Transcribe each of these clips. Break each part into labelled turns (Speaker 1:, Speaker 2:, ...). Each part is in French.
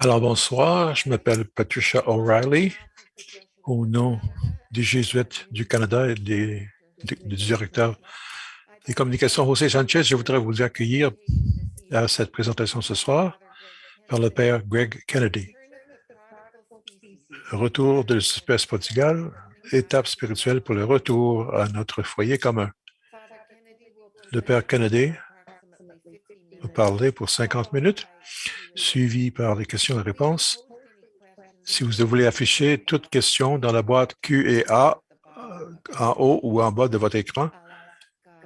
Speaker 1: Alors, bonsoir, je m'appelle Patricia O'Reilly, au nom des Jésuites du Canada et du directeur des communications José Sanchez. Je voudrais vous accueillir à cette présentation ce soir par le père Greg Kennedy. Retour de l'espèce prodigale, étape spirituelle pour le retour à notre foyer commun. Le père Kennedy va parler pour 50 minutes, suivi par les questions et réponses. Si vous voulez afficher toute question dans la boîte Q et A, en haut ou en bas de votre écran,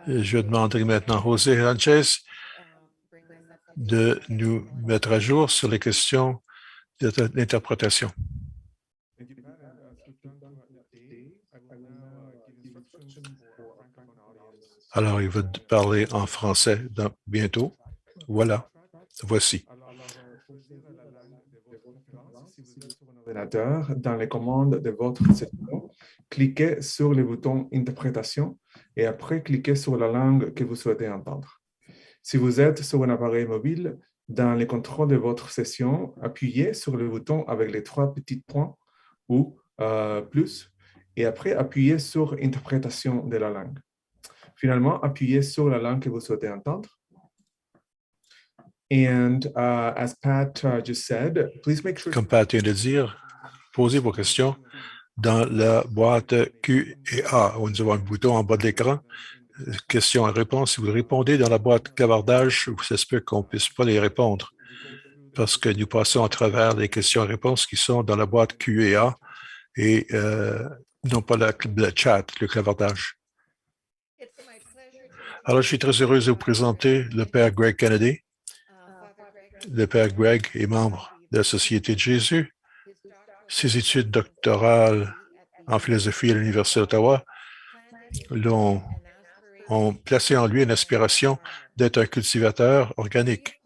Speaker 1: je demanderai maintenant à José Sanchez de nous mettre à jour sur les questions d'interprétation. Alors, il va parler en français bientôt. Voilà, voici.
Speaker 2: Dans les commandes de votre session, cliquez sur le bouton Interprétation et après cliquez sur la langue que vous souhaitez entendre. Si vous êtes sur un appareil mobile, dans les contrôles de votre session, appuyez sur le bouton avec les 3 petits points ou plus et après appuyez sur Interprétation de la langue. Finalement, appuyez sur la langue que vous souhaitez entendre. And as Pat just said, please make sure.
Speaker 1: Comme Pat vient de dire, posez vos questions dans la boîte Q et A, où nous avons un bouton en bas de l'écran. Questions et réponses. Si vous répondez dans la boîte clavardage, ça se peut qu'on ne puisse pas les répondre parce que nous passons à travers les questions et réponses qui sont dans la boîte Q et A et non pas le chat, le clavardage. Alors, je suis très heureuse de vous présenter le père Greg Kennedy. Le père Greg est membre de la Société de Jésus. Ses études doctorales en philosophie à l'Université d'Ottawa ont placé en lui une aspiration d'être un cultivateur organique.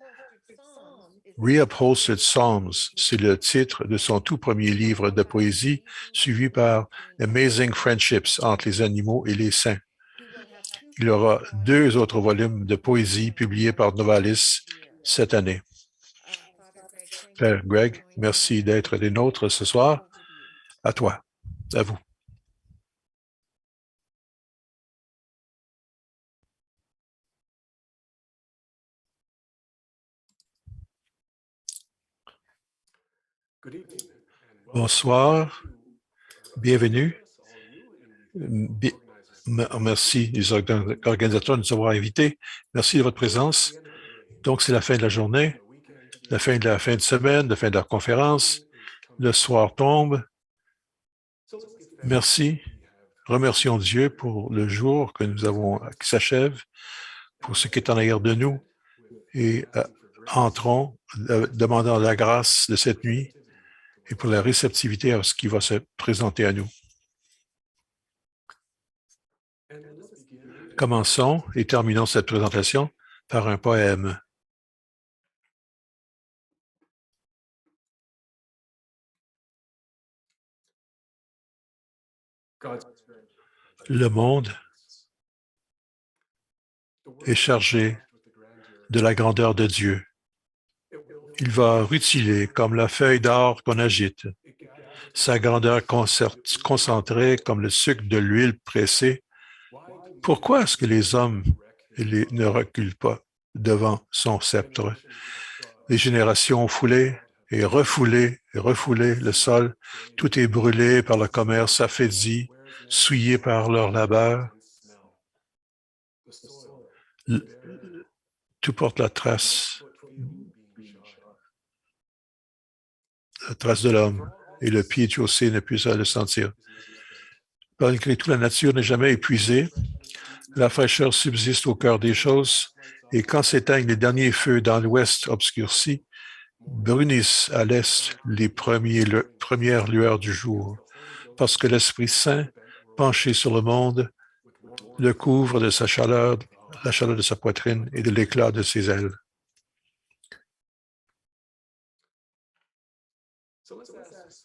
Speaker 1: Reupholstered Psalms, c'est le titre de son tout premier livre de poésie, suivi par Amazing Friendships entre les animaux et les saints. Il y aura 2 autres volumes de poésie publiés par Novalis cette année. Père Greg, merci d'être des nôtres ce soir. À toi, à vous. Bonsoir, bienvenue. Merci les organisateurs de nous avoir invités. Merci de votre présence. Donc, c'est la fin de la journée, la fin de semaine, la fin de la conférence. Le soir tombe. Merci. Remercions Dieu pour le jour que nous avons, qui s'achève, pour ce qui est en arrière de nous. Et entrons, demandant la grâce de cette nuit et pour la réceptivité à ce qui va se présenter à nous. Commençons et terminons cette présentation par un poème. Le monde est chargé de la grandeur de Dieu. Il va rutiler comme la feuille d'or qu'on agite, sa grandeur concentrée comme le sucre de l'huile pressée. Pourquoi est-ce que les hommes ne reculent pas devant son sceptre? Les générations ont foulé et refoulé le sol. Tout est brûlé par le commerce affaidi, souillé par leur labeur. Tout porte la trace de l'homme, et le pied chaussé ne puisse le sentir. Malgré tout, la nature n'est jamais épuisée. La fraîcheur subsiste au cœur des choses, et quand s'éteignent les derniers feux dans l'ouest obscurci, brunissent à l'est les premières lueurs du jour, parce que l'Esprit Saint, penché sur le monde, le couvre de sa chaleur, la chaleur de sa poitrine et de l'éclat de ses ailes.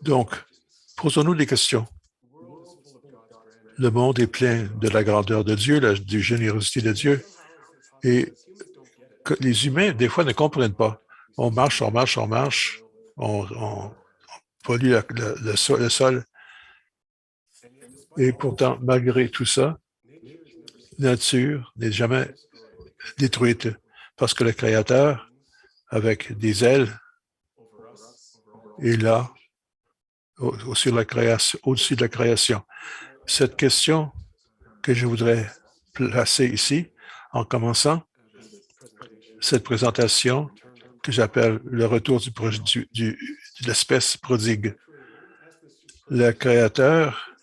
Speaker 1: Donc, posons-nous des questions. Le monde est plein de la grandeur de Dieu, de la générosité de Dieu, et que les humains, des fois, ne comprennent pas. On marche, on pollue le sol. Et pourtant, malgré tout ça, la nature n'est jamais détruite parce que le Créateur, avec des ailes, est là au-dessus de la création. Cette question que je voudrais placer ici, en commençant cette présentation que j'appelle le retour de l'espèce prodigue. Le Créateur,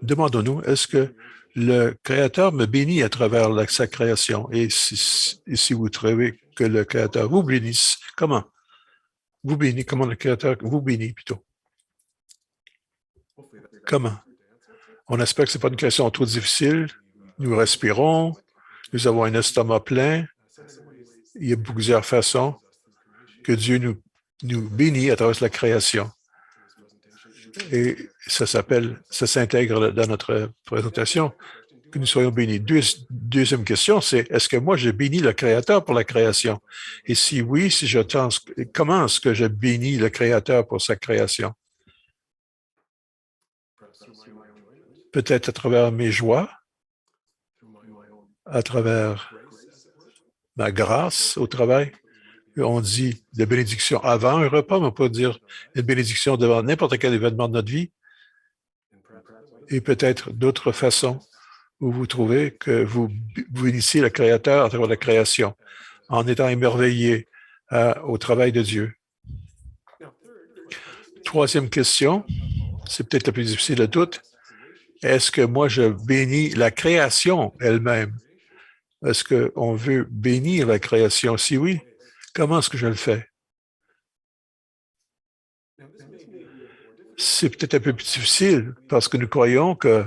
Speaker 1: demandons-nous, est-ce que le Créateur me bénit à travers sa création? Et si vous trouvez que le Créateur vous bénisse, comment? Vous bénit, comment le Créateur vous bénit plutôt? Comment? On espère que ce n'est pas une question trop difficile. Nous respirons, nous avons un estomac plein. Il y a plusieurs façons que Dieu nous bénit à travers la création. Et ça s'intègre dans notre présentation, que nous soyons bénis. Deuxième question, c'est est-ce que moi, je bénis le Créateur pour la création? Et si oui, comment est-ce que je bénis le Créateur pour sa création? Peut-être à travers mes joies, à travers ma grâce au travail. On dit de bénédiction avant un repas, mais on peut dire une bénédiction devant n'importe quel événement de notre vie. Et peut-être d'autres façons où vous trouvez que vous bénissez le Créateur à travers la création, en étant émerveillé au travail de Dieu. Troisième question, c'est peut-être la plus difficile de toutes. Est-ce que moi, je bénis la création elle-même? Est-ce qu'on veut bénir la création? Si oui, comment est-ce que je le fais? C'est peut-être un peu plus difficile parce que nous croyons que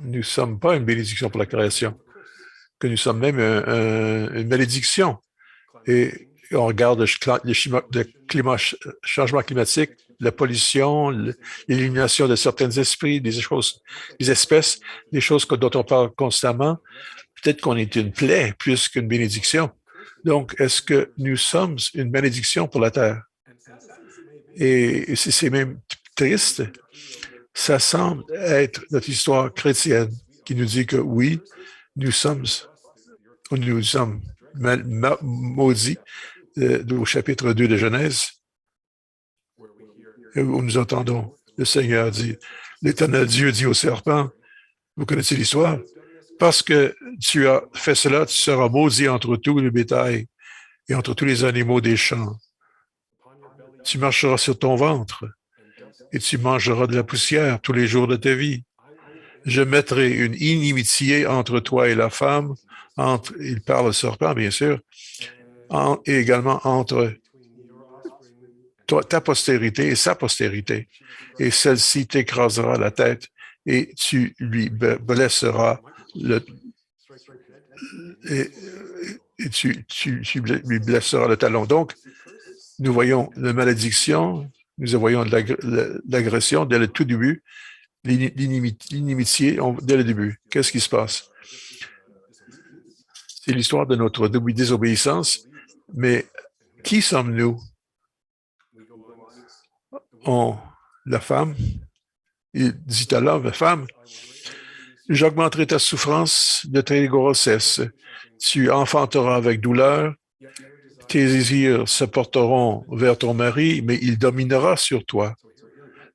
Speaker 1: nous ne sommes pas une bénédiction pour la création, que nous sommes même une malédiction. Et on regarde le changement climatique, la pollution, l'élimination de certains esprits, des espèces, des choses dont on parle constamment. Peut-être qu'on est une plaie plus qu'une bénédiction. Donc, est-ce que nous sommes une bénédiction pour la Terre? Et c'est même triste. Ça semble être notre histoire chrétienne qui nous dit que oui, nous sommes maudits au chapitre 2 de Genèse, où nous entendons le Seigneur dire, l'Éternel Dieu dit au serpent, vous connaissez l'histoire, parce que tu as fait cela, tu seras maudit entre tous les bétails et entre tous les animaux des champs. Tu marcheras sur ton ventre et tu mangeras de la poussière tous les jours de ta vie. Je mettrai une inimitié entre toi et la femme, il parle au serpent, bien sûr, et également entre ta postérité et sa postérité. Et celle-ci t'écrasera la tête et tu lui blesseras et tu lui blesseras le talon. Donc, nous voyons la malédiction, nous voyons l'agression dès le tout début, l'inimitié dès le début. Qu'est-ce qui se passe? C'est l'histoire de notre désobéissance, mais qui sommes-nous? La femme, il dit à l'homme, femme, j'augmenterai ta souffrance de ta grossesse. Tu enfanteras avec douleur. Tes désirs se porteront vers ton mari, mais il dominera sur toi.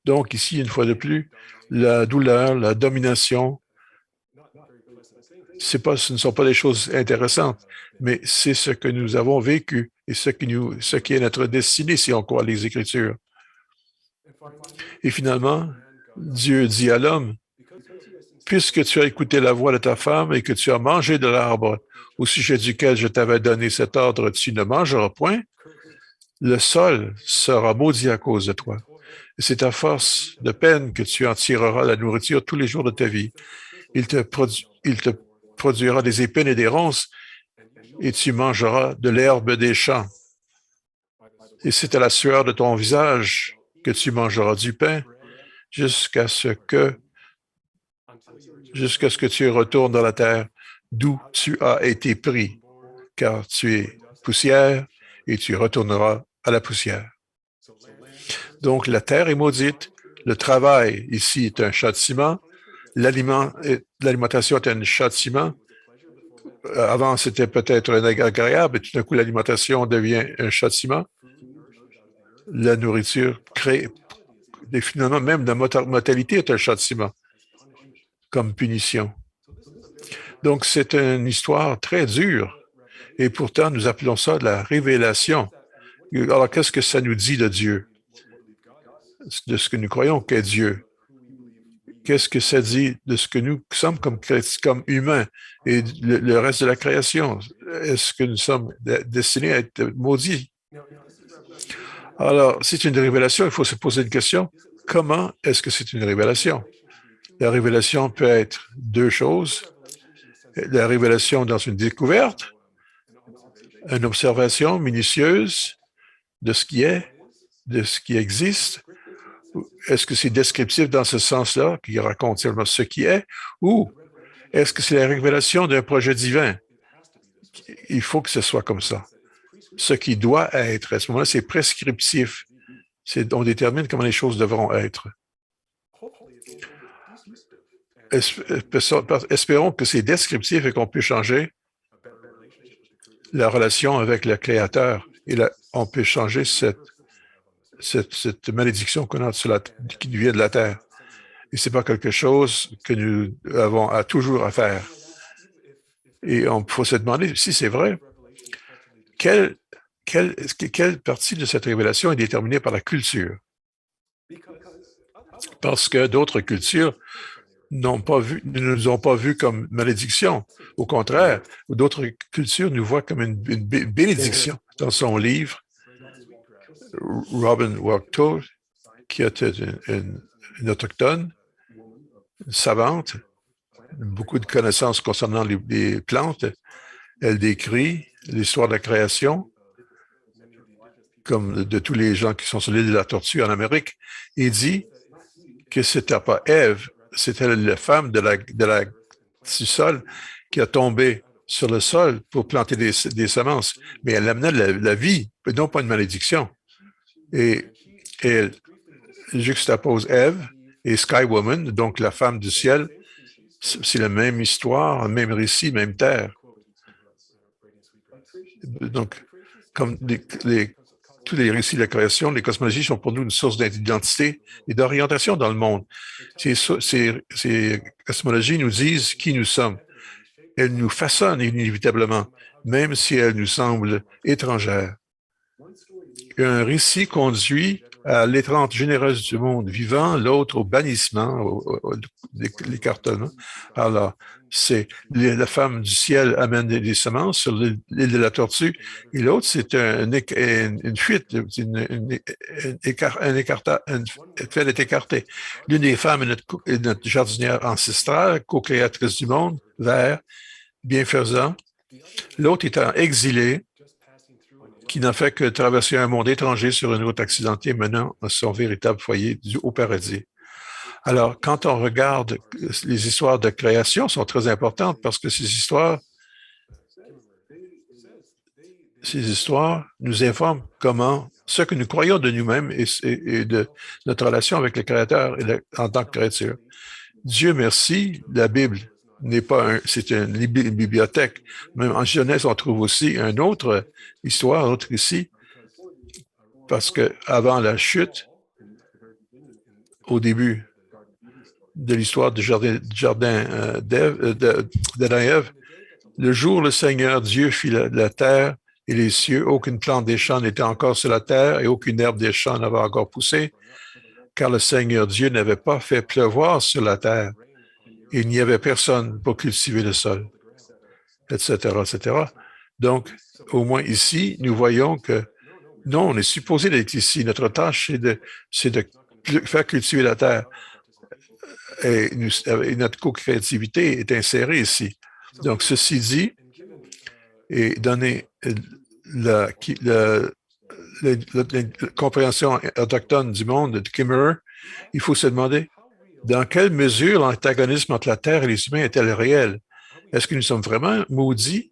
Speaker 1: Donc ici, une fois de plus, la douleur, la domination, ce ne sont pas des choses intéressantes, mais c'est ce que nous avons vécu et ce qui est notre destinée si on croit les Écritures. Et finalement, Dieu dit à l'homme, puisque tu as écouté la voix de ta femme et que tu as mangé de l'arbre au sujet duquel je t'avais donné cet ordre, tu ne mangeras point, le sol sera maudit à cause de toi. Et c'est à force de peine que tu en tireras la nourriture tous les jours de ta vie. Il te produira des épines et des ronces, et tu mangeras de l'herbe des champs. Et c'est à la sueur de ton visage que tu mangeras du pain, jusqu'à ce que tu retournes dans la terre d'où tu as été pris, car tu es poussière et tu retourneras à la poussière. Donc, la terre est maudite. Le travail, ici, est un châtiment. L'alimentation est un châtiment. Avant, c'était peut-être un agréable, et tout d'un coup, l'alimentation devient un châtiment. La nourriture crée, et finalement, même la mortalité est un châtiment, comme punition. Donc, c'est une histoire très dure, et pourtant, nous appelons ça la révélation. Alors, qu'est-ce que ça nous dit de Dieu, de ce que nous croyons qu'est Dieu? Qu'est-ce que ça dit de ce que nous sommes comme humains et le reste de la création? Est-ce que nous sommes destinés à être maudits? Alors, c'est une révélation, il faut se poser une question. Comment est-ce que c'est une révélation? La révélation peut être deux choses. La révélation dans une découverte, une observation minutieuse de ce qui est, de ce qui existe. Est-ce que c'est descriptif dans ce sens-là, qui raconte seulement ce qui est, ou est-ce que c'est la révélation d'un projet divin? Il faut que ce soit comme ça. Ce qui doit être, à ce moment-là, c'est prescriptif. On détermine comment les choses devront être. Espérons que c'est descriptif et qu'on peut changer la relation avec le Créateur. Et on peut changer cette malédiction qu'on a qui vient de la terre. Et c'est pas quelque chose que nous avons toujours à faire. Et on faut se demander si c'est vrai, quelle partie de cette révélation est déterminée par la culture? Parce que d'autres cultures ne nous ont pas vus comme malédiction. Au contraire, d'autres cultures nous voient comme une bénédiction. Dans son livre, Robin Wachtel, qui était une autochtone, une savante, beaucoup de connaissances concernant les plantes, elle décrit l'histoire de la création, comme de tous les gens qui sont sur l'île de la Tortue en Amérique, et dit que c'était pas Ève, c'était la femme du sol qui a tombé sur le sol pour planter des semences, mais elle amenait la vie, non pas une malédiction. Et elle juxtapose Ève et Sky Woman, donc la femme du ciel. C'est la même histoire, même récit, même terre. Donc, comme tous les récits de la création, les cosmologies sont pour nous une source d'identité et d'orientation dans le monde. Ces cosmologies nous disent qui nous sommes. Elles nous façonnent inévitablement, même si elles nous semblent étrangères. Un récit conduit à l'étreinte généreuse du monde vivant, l'autre au bannissement, au l'écartement. Alors, c'est la femme du ciel amène des semences sur l'île de la Tortue, et l'autre, c'est une fuite, une fait est écartée. L'une des femmes est notre jardinière ancestrale, co-créatrice du monde, vert, bienfaisant. L'autre étant exilée, qui n'a fait que traverser un monde étranger sur une route accidentée menant à son véritable foyer au paradis. Alors, quand on regarde les histoires de création, sont très importantes parce que ces histoires nous informent comment ce que nous croyons de nous-mêmes et de notre relation avec le Créateur en tant que créature. Dieu merci, la Bible n'est pas c'est une bibliothèque. Même en Genèse, on trouve aussi une autre histoire, un autre récit, parce que avant la chute, au début de l'histoire du jardin d'Adam et Ève, le jour le Seigneur Dieu fit la terre et les cieux, aucune plante des champs n'était encore sur la terre et aucune herbe des champs n'avait encore poussé, car le Seigneur Dieu n'avait pas fait pleuvoir sur la terre. Il n'y avait personne pour cultiver le sol, etc., etc. Donc, au moins ici, nous voyons que non, on est supposé d'être ici. Notre tâche, c'est de faire cultiver la terre. Et notre co-créativité est insérée ici. Donc, ceci dit, et donner la compréhension autochtone du monde de Kimmerer, il faut se demander dans quelle mesure l'antagonisme entre la Terre et les humains est-elle réel? Est-ce que nous sommes vraiment maudits?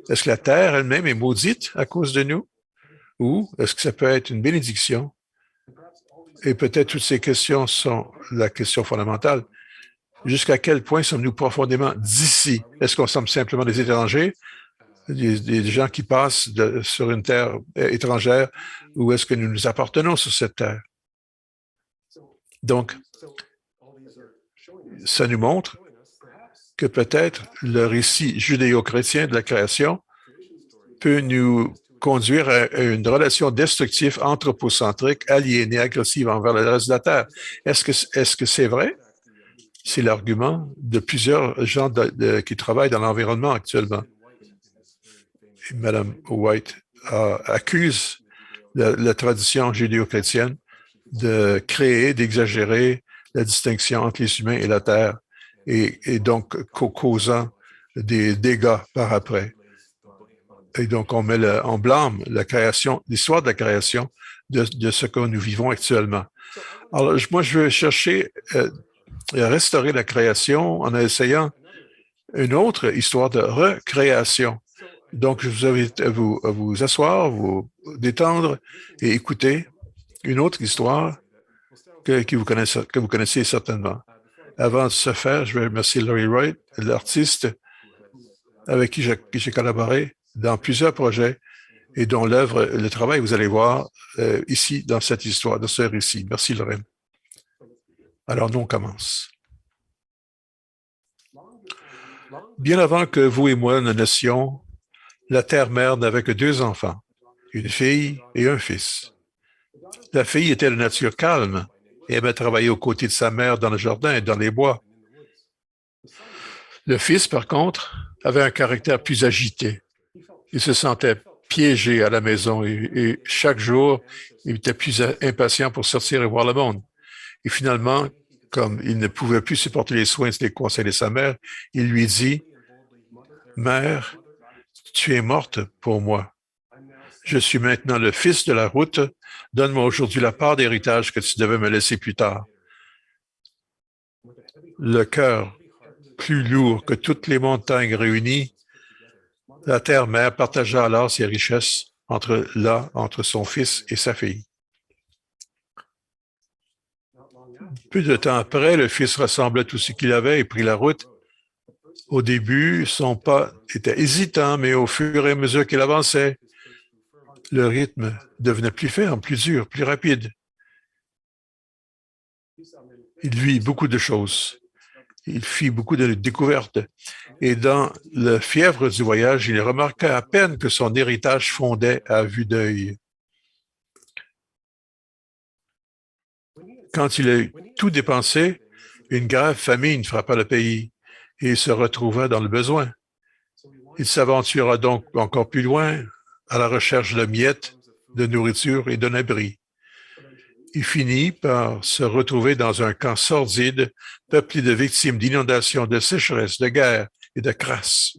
Speaker 1: Est-ce que la Terre elle-même est maudite à cause de nous? ou est-ce que ça peut être une bénédiction? Et peut-être toutes ces questions sont la question fondamentale. Jusqu'à quel point sommes-nous profondément d'ici? Est-ce qu'on sommes simplement des étrangers, des gens qui passent sur une terre étrangère, ou est-ce que nous nous appartenons sur cette terre? Donc, ça nous montre que peut-être le récit judéo-chrétien de la création peut nous conduire à une relation destructive, anthropocentrique, aliénée, agressive envers le reste de la Terre. Est-ce que c'est vrai? C'est l'argument de plusieurs gens qui travaillent dans l'environnement actuellement. Et Mme White accuse la tradition judéo-chrétienne de créer, d'exagérer la distinction entre les humains et la Terre, et donc causant des dégâts par après. Et donc, on blâme la création, l'histoire de la création de ce que nous vivons actuellement. Alors, moi, je veux chercher à restaurer la création en essayant une autre histoire de recréation. Donc, je vous invite à vous asseoir, vous détendre et écouter une autre histoire que vous connaissez certainement. Avant de ce faire, je vais remercier Larry Wright, l'artiste avec qui j'ai collaboré dans plusieurs projets et dont l'œuvre, le travail, vous allez voir ici dans cette histoire, dans ce récit. Merci, Lorraine. Alors, nous, on commence. Bien avant que vous et moi ne naissions, la terre-mère n'avait que 2 enfants, une fille et un fils. La fille était de nature calme et aimait travailler aux côtés de sa mère dans le jardin et dans les bois. Le fils, par contre, avait un caractère plus agité. Il se sentait piégé à la maison et chaque jour, il était plus impatient pour sortir et voir le monde. Et finalement, comme il ne pouvait plus supporter les soins et les conseils de sa mère, il lui dit, « Mère, tu es morte pour moi. Je suis maintenant le fils de la route. Donne-moi aujourd'hui la part d'héritage que tu devais me laisser plus tard. » Le cœur plus lourd que toutes les montagnes réunies, la terre-mère partagea alors ses richesses entre son fils et sa fille. Peu de temps après, le fils rassembla tout ce qu'il avait et prit la route. Au début, son pas était hésitant, mais au fur et à mesure qu'il avançait, le rythme devenait plus ferme, plus dur, plus rapide. Il vit beaucoup de choses. Il fit beaucoup de découvertes. Et dans la fièvre du voyage, il remarqua à peine que son héritage fondait à vue d'œil. Quand il a tout dépensé, une grave famine frappa le pays et il se retrouva dans le besoin. Il s'aventura donc encore plus loin à la recherche de miettes, de nourriture et d'un abri. Il finit par se retrouver dans un camp sordide, peuplé de victimes d'inondations, de sécheresse, de guerre et de crasse.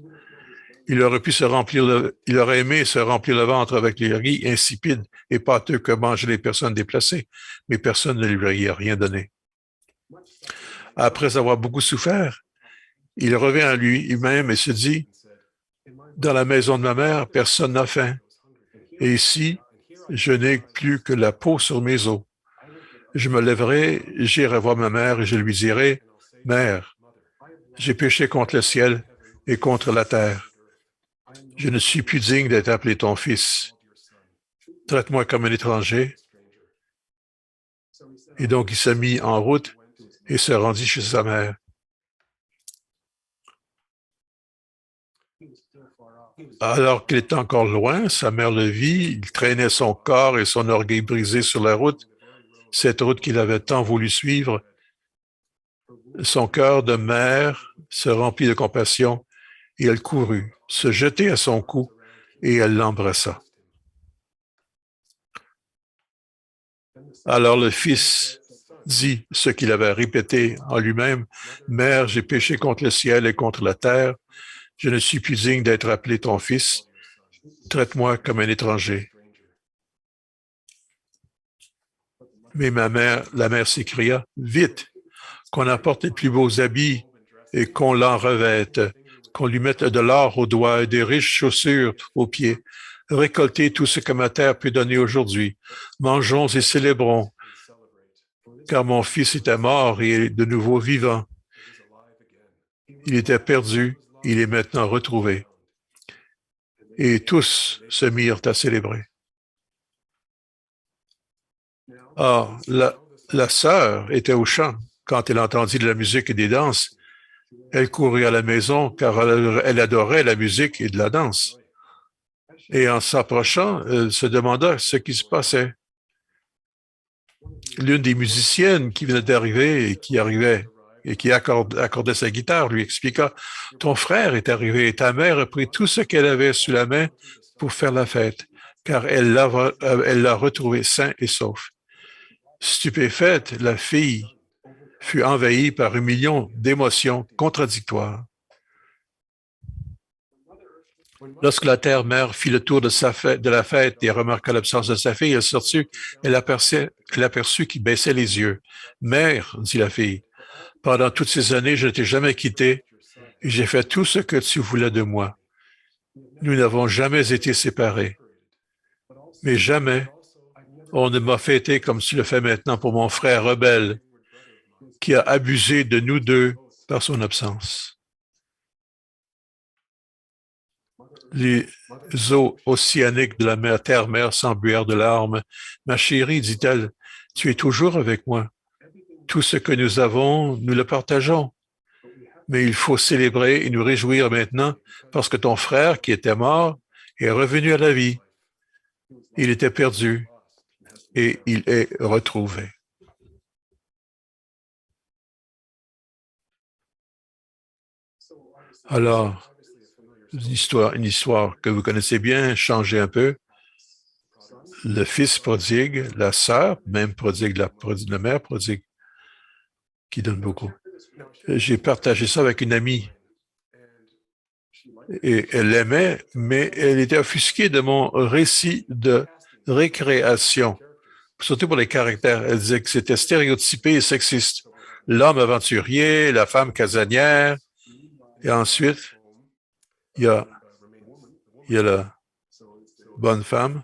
Speaker 1: Il aurait aimé se remplir le ventre avec les riz insipides et pâteux que mangeaient les personnes déplacées, mais personne ne lui a rien donné. Après avoir beaucoup souffert, il revient à lui-même et se dit, « Dans la maison de ma mère, personne n'a faim. Et ici, je n'ai plus que la peau sur mes os. Je me lèverai, j'irai voir ma mère et je lui dirai, « Mère, j'ai péché contre le ciel et contre la terre. Je ne suis plus digne d'être appelé ton fils. Traite-moi comme un étranger. » Et donc, il s'est mis en route et se rendit chez sa mère. Alors qu'il était encore loin, sa mère le vit, il traînait son corps et son orgueil brisé sur la route, cette route qu'il avait tant voulu suivre. Son cœur de mère se remplit de compassion et elle courut, se jeter à son cou et elle l'embrassa. Alors le fils dit ce qu'il avait répété en lui-même, « Mère, j'ai péché contre le ciel et contre la terre. Je ne suis plus digne d'être appelé ton fils. Traite-moi comme un étranger. » Mais la mère s'écria, « Vite, qu'on apporte les plus beaux habits et qu'on l'en revête, qu'on lui mette de l'or aux doigts et des riches chaussures aux pieds. récolter tout ce que ma terre peut donner aujourd'hui. Mangeons et célébrons, car mon fils était mort et est de nouveau vivant. Il était perdu, il est maintenant retrouvé. Et tous se mirent à célébrer. Or, la sœur était au chant quand elle entendit de la musique et des danses. Elle courut à la maison car elle adorait la musique et de la danse. Et en s'approchant, elle se demanda ce qui se passait. L'une des musiciennes qui venait d'arriver et qui accordait sa guitare lui expliqua, « Ton frère est arrivé et ta mère a pris tout ce qu'elle avait sous la main pour faire la fête, car elle l'a retrouvé sain et sauf. » Stupéfaite, la fille fut envahie par un million d'émotions contradictoires. Lorsque la terre-mère fit le tour de la fête et remarqua l'absence de sa fille, elle sortit, elle aperçut qu'il baissait les yeux. « Mère, dit la fille, pendant toutes ces années, je ne t'ai jamais quitté et j'ai fait tout ce que tu voulais de moi. Nous n'avons jamais été séparés, mais jamais on ne m'a fêté comme tu le fais maintenant pour mon frère rebelle qui a abusé de nous deux par son absence. » Les eaux océaniques de la terre-mère s'embuèrent de larmes. « Ma chérie, dit-elle, tu es toujours avec moi. Tout ce que nous avons, nous le partageons. Mais il faut célébrer et nous réjouir maintenant parce que ton frère, qui était mort, est revenu à la vie. Il était perdu et il est retrouvé. » Alors, une histoire que vous connaissez bien, changez un peu. Le fils prodigue, la sœur, même prodigue, la mère prodigue, qui donne beaucoup. J'ai partagé ça avec une amie et elle l'aimait, mais elle était offusquée de mon récit de récréation, surtout pour les caractères. Elle disait que c'était stéréotypé et sexiste. L'homme aventurier, la femme casanière, et ensuite, il y a la bonne femme,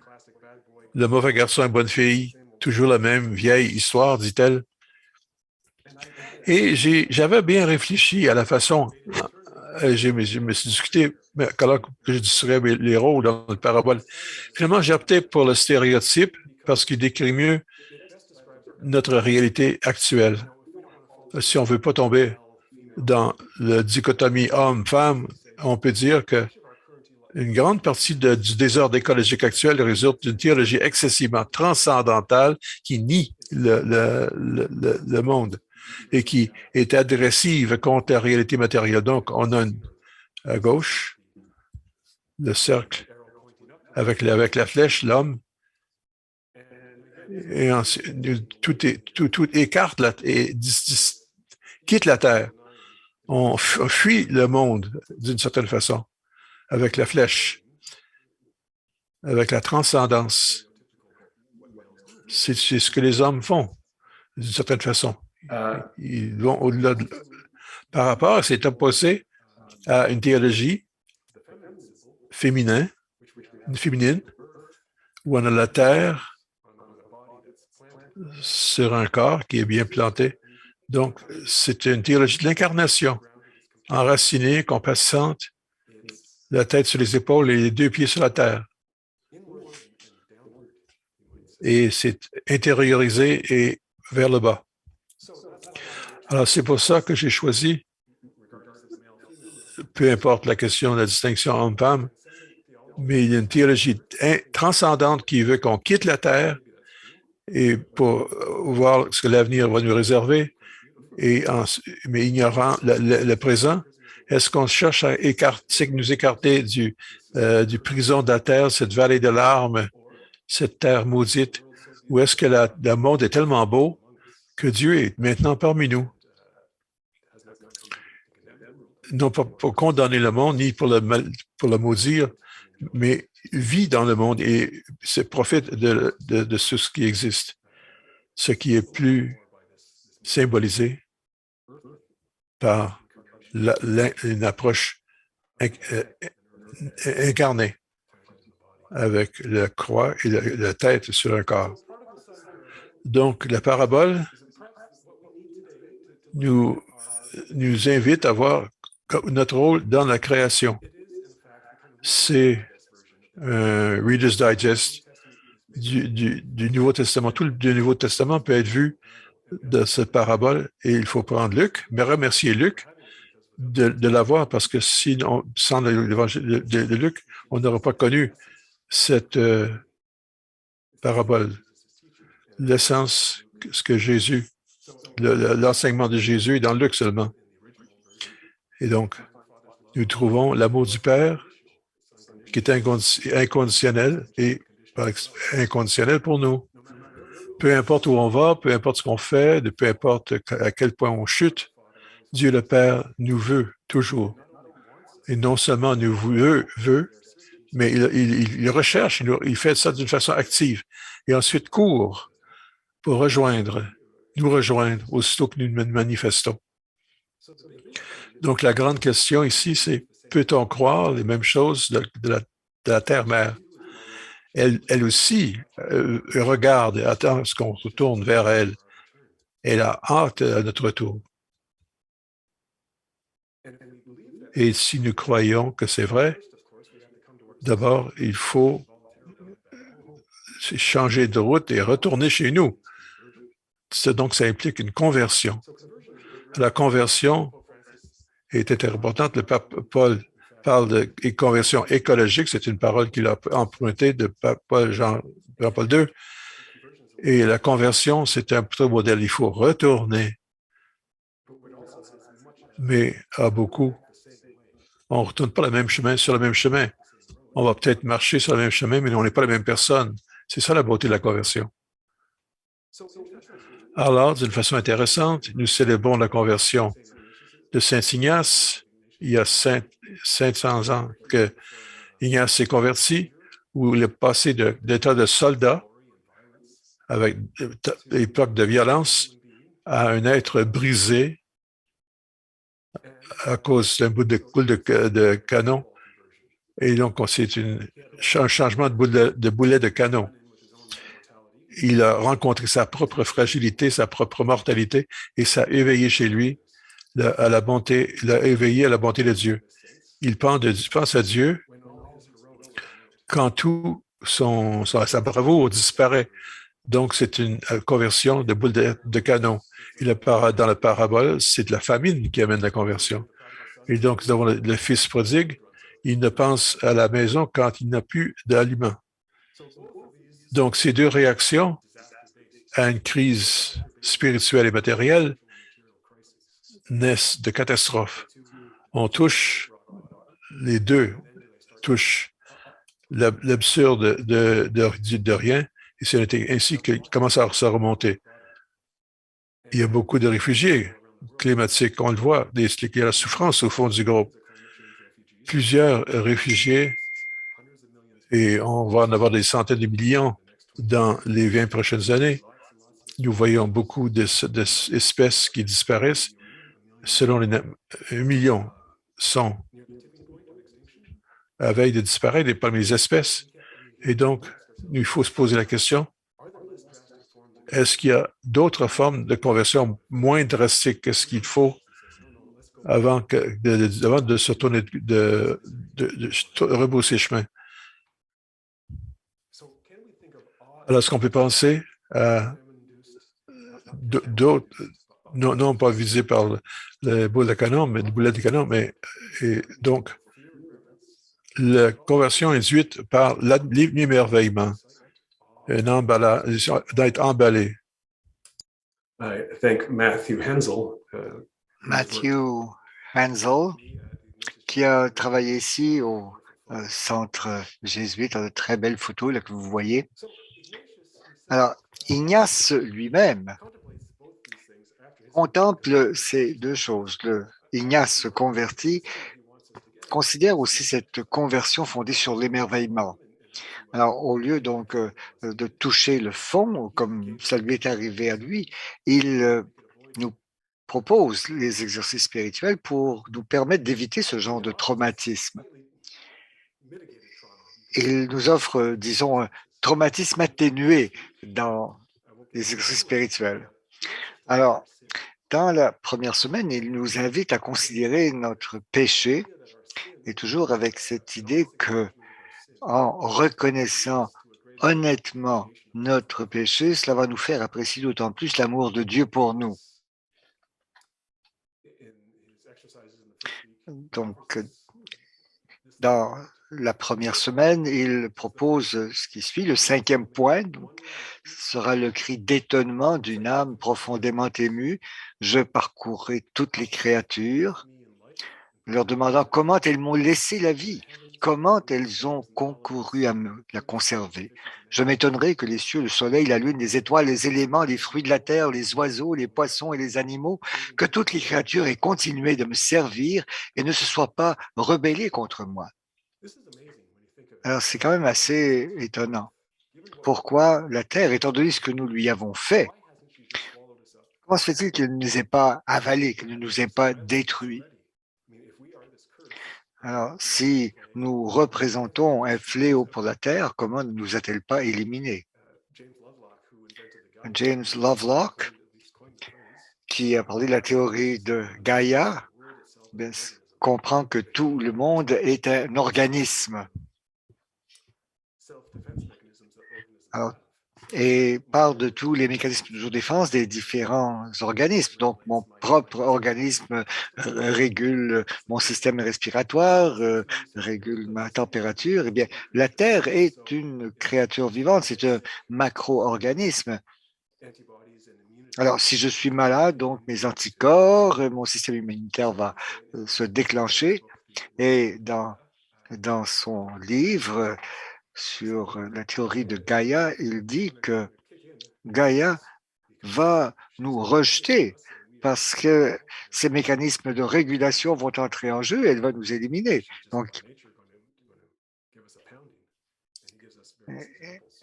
Speaker 1: le mauvais garçon et bonne fille, toujours la même vieille histoire, dit-elle. Et j'avais bien réfléchi à la façon, je me suis discuté, alors que je distribuais les rôles dans le parabole. Finalement, j'ai opté pour le stéréotype parce qu'il décrit mieux notre réalité actuelle. Si on ne veut pas tomber dans la dichotomie homme-femme, on peut dire que une grande partie du désordre écologique actuel résulte d'une théologie excessivement transcendantale qui nie le monde et qui est agressive contre la réalité matérielle. Donc, on a à gauche le cercle avec la flèche, l'homme, et ensuite, tout écarte et quitte la Terre. On fuit le monde d'une certaine façon avec la flèche, avec la transcendance. C'est ce que les hommes font, d'une certaine façon. Ils vont au-delà par rapport, c'est opposé à une théologie féminine, où on a la terre sur un corps qui est bien planté. Donc, c'est une théologie de l'incarnation, enracinée, compassante, la tête sur les épaules et les deux pieds sur la terre. Et c'est intériorisé et vers le bas. Alors, c'est pour ça que j'ai choisi, peu importe la question de la distinction homme-femme, mais il y a une théologie transcendante qui veut qu'on quitte la terre et pour voir ce que l'avenir va nous réserver, mais ignorant le présent. Est-ce qu'on cherche à nous écarter du prison de la terre, cette vallée de larmes, cette terre maudite, ou est-ce que le monde est tellement beau que Dieu est maintenant parmi nous? Non pas pour condamner le monde, ni pour le maudire, mais vit dans le monde et profite de ce qui existe, ce qui est plus symbolisé par une approche incarnée. avec la croix et la tête sur un corps. Donc, la parabole nous invite à voir notre rôle dans la création. C'est un Reader's Digest du Nouveau Testament. Tout le Nouveau Testament peut être vu de cette parabole et il faut prendre Luc, mais remercier Luc de l'avoir parce que sinon, sans l'évangile de Luc, on n'aurait pas connu cette parabole. L'essence, ce que Jésus, l'enseignement de Jésus est dans Luc seulement. Et donc, nous trouvons l'amour du Père qui est inconditionnel et inconditionnel pour nous. Peu importe où on va, peu importe ce qu'on fait, peu importe à quel point on chute, Dieu le Père nous veut toujours. Et non seulement nous veut, mais il recherche, il fait ça d'une façon active. Et ensuite court pour nous rejoindre aussitôt que nous nous manifestons. Donc, la grande question ici, c'est peut-on croire les mêmes choses de la terre-mère? Elle aussi regarde et attend ce qu'on retourne vers elle. Elle a hâte à notre retour. Et si nous croyons que c'est vrai, d'abord, il faut changer de route et retourner chez nous. Donc, ça implique une conversion. La conversion est importante. Le pape Paul parle de conversion écologique. C'est une parole qu'il a empruntée de Jean-Paul II. Et la conversion, c'est un petit modèle. Il faut retourner. Mais à beaucoup, on ne retourne pas sur le même chemin. On va peut-être marcher sur le même chemin, mais on n'est pas la même personne. C'est ça la beauté de la conversion. Alors, d'une façon intéressante, nous célébrons la conversion de Saint Ignace. Il y a 500 ans que Ignace s'est converti, où il est passé d'état de soldat avec époque de violence à un être brisé à cause d'un bout de canon. Et donc, c'est un changement de boulet de canon. Il a rencontré sa propre fragilité, sa propre mortalité, et ça a éveillé chez lui à la bonté, l'a éveillé à la bonté de Dieu. Il pense à Dieu quand tout sa bravoure disparaît. Donc, c'est une conversion de boule de canon. Dans la parabole, c'est de la famine qui amène la conversion. Et donc, nous avons le fils prodigue, il ne pense à la maison quand il n'a plus d'aliments. Donc, ces deux réactions à une crise spirituelle et matérielle naissent de catastrophes. Les deux touchent l'absurde de rien, et c'est ainsi qu'il commence à se remonter. Il y a beaucoup de réfugiés climatiques, on le voit, il y a la souffrance au fond du groupe. Plusieurs réfugiés, et on va en avoir des centaines de millions dans les 20 prochaines années. Nous voyons beaucoup d'espèces qui disparaissent. Selon 1 million sont à veille de disparaître parmi les espèces. Et donc, il faut se poser la question, est-ce qu'il y a d'autres formes de conversion moins drastiques que ce qu'il faut avant de se tourner, de rebrousser chemin? Alors, est-ce qu'on peut penser à d'autres, non pas visés par le boulet de canon, mais et donc, la conversion induite par l'émerveillement, un emballage, d'être emballé.
Speaker 3: Matthew Hensel, qui a travaillé ici au centre jésuite, dans de très belles photos là, que vous voyez. Alors, Ignace lui-même contemple ces deux choses. Ignace se convertit, considère aussi cette conversion fondée sur l'émerveillement. Alors, au lieu donc de toucher le fond, comme ça lui est arrivé à lui, il nous propose les exercices spirituels pour nous permettre d'éviter ce genre de traumatisme. il nous offre, disons, un traumatisme atténué dans les exercices spirituels. Alors, dans la première semaine, il nous invite à considérer notre péché et toujours avec cette idée que en reconnaissant honnêtement notre péché, cela va nous faire apprécier d'autant plus l'amour de Dieu pour nous. Donc, dans la première semaine, il propose ce qui suit. Le 5e point sera le cri d'étonnement d'une âme profondément émue. Je parcourrai toutes les créatures, leur demandant comment elles m'ont laissé la vie, comment elles ont concouru à me la conserver. Je m'étonnerai que les cieux, le soleil, la lune, les étoiles, les éléments, les fruits de la terre, les oiseaux, les poissons et les animaux, que toutes les créatures aient continué de me servir et ne se soient pas rebellées contre moi. Alors c'est quand même assez étonnant. Pourquoi la terre, étant donné ce que nous lui avons fait, comment se fait-il qu'elle ne nous ait pas avalés, qu'elle ne nous ait pas détruits? Alors, si nous représentons un fléau pour la Terre, comment ne nous a-t-elle pas éliminés? James Lovelock, qui a parlé de la théorie de Gaïa, comprend que tout le monde est un organisme. Alors, et parle de tous les mécanismes de défense des différents organismes. Donc, mon propre organisme régule mon système respiratoire, régule ma température. Eh bien, la Terre est une créature vivante, c'est un macro-organisme. Alors, si je suis malade, donc mes anticorps, mon système immunitaire va se déclencher. Et dans son livre sur la théorie de Gaïa, il dit que Gaïa va nous rejeter parce que ces mécanismes de régulation vont entrer en jeu et elle va nous éliminer. Donc,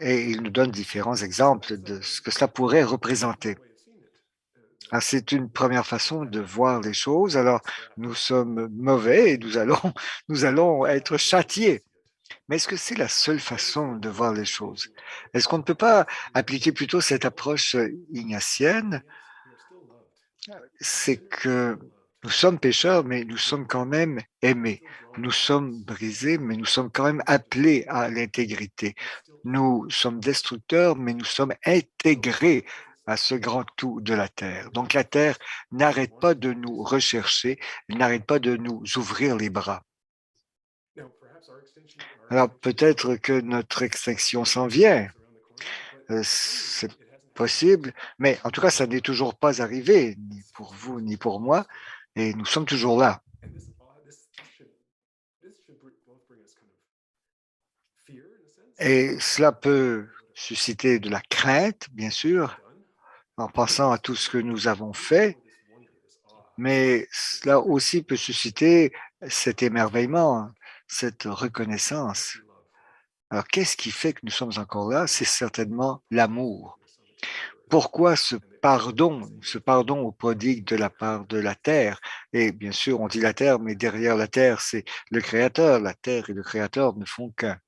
Speaker 3: et il nous donne différents exemples de ce que cela pourrait représenter. C'est une première façon de voir les choses. Alors, nous sommes mauvais et nous allons être châtiés. Mais est-ce que c'est la seule façon de voir les choses? Est-ce qu'on ne peut pas appliquer plutôt cette approche ignatienne? C'est que nous sommes pécheurs, mais nous sommes quand même aimés. Nous sommes brisés, mais nous sommes quand même appelés à l'intégrité. Nous sommes destructeurs, mais nous sommes intégrés à ce grand tout de la terre. Donc la terre n'arrête pas de nous rechercher, elle n'arrête pas de nous ouvrir les bras. Alors peut-être que notre extinction s'en vient, c'est possible, mais en tout cas, ça n'est toujours pas arrivé, ni pour vous, ni pour moi, et nous sommes toujours là. Et cela peut susciter de la crainte, bien sûr, en pensant à tout ce que nous avons fait, mais cela aussi peut susciter cet émerveillement, cette reconnaissance. Alors, qu'est-ce qui fait que nous sommes encore là? C'est certainement l'amour. Pourquoi ce pardon au prodigue de la part de la terre? Et bien sûr, on dit la terre, mais derrière la terre, c'est le Créateur. La terre et le Créateur ne font qu'un.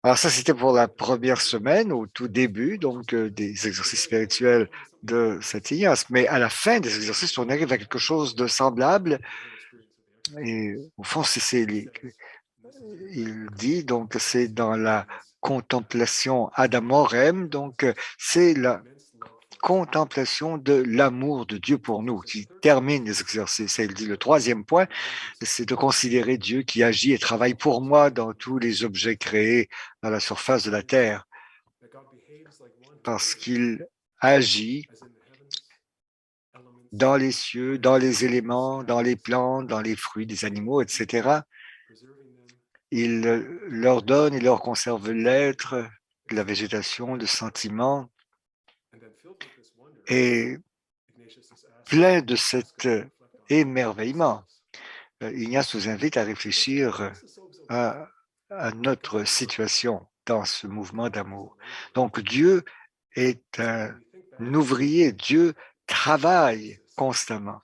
Speaker 3: Alors ça, c'était pour la première semaine, au tout début, donc des exercices spirituels de cette ignace. Mais à la fin des exercices, on arrive à quelque chose de semblable. Et au fond, il dit, donc c'est dans la contemplation ad amorem, donc c'est la contemplation de l'amour de Dieu pour nous qui termine les exercices. Et il dit le troisième point, c'est de considérer Dieu qui agit et travaille pour moi dans tous les objets créés à la surface de la terre, parce qu'il agit dans les cieux, dans les éléments, dans les plantes, dans les fruits des animaux, etc. Il leur donne, il leur conserve l'être, la végétation, le sentiment, et plein de cet émerveillement. Ignace nous invite à réfléchir à, notre situation dans ce mouvement d'amour. Donc Dieu est un ouvrier, Dieu travaille constamment.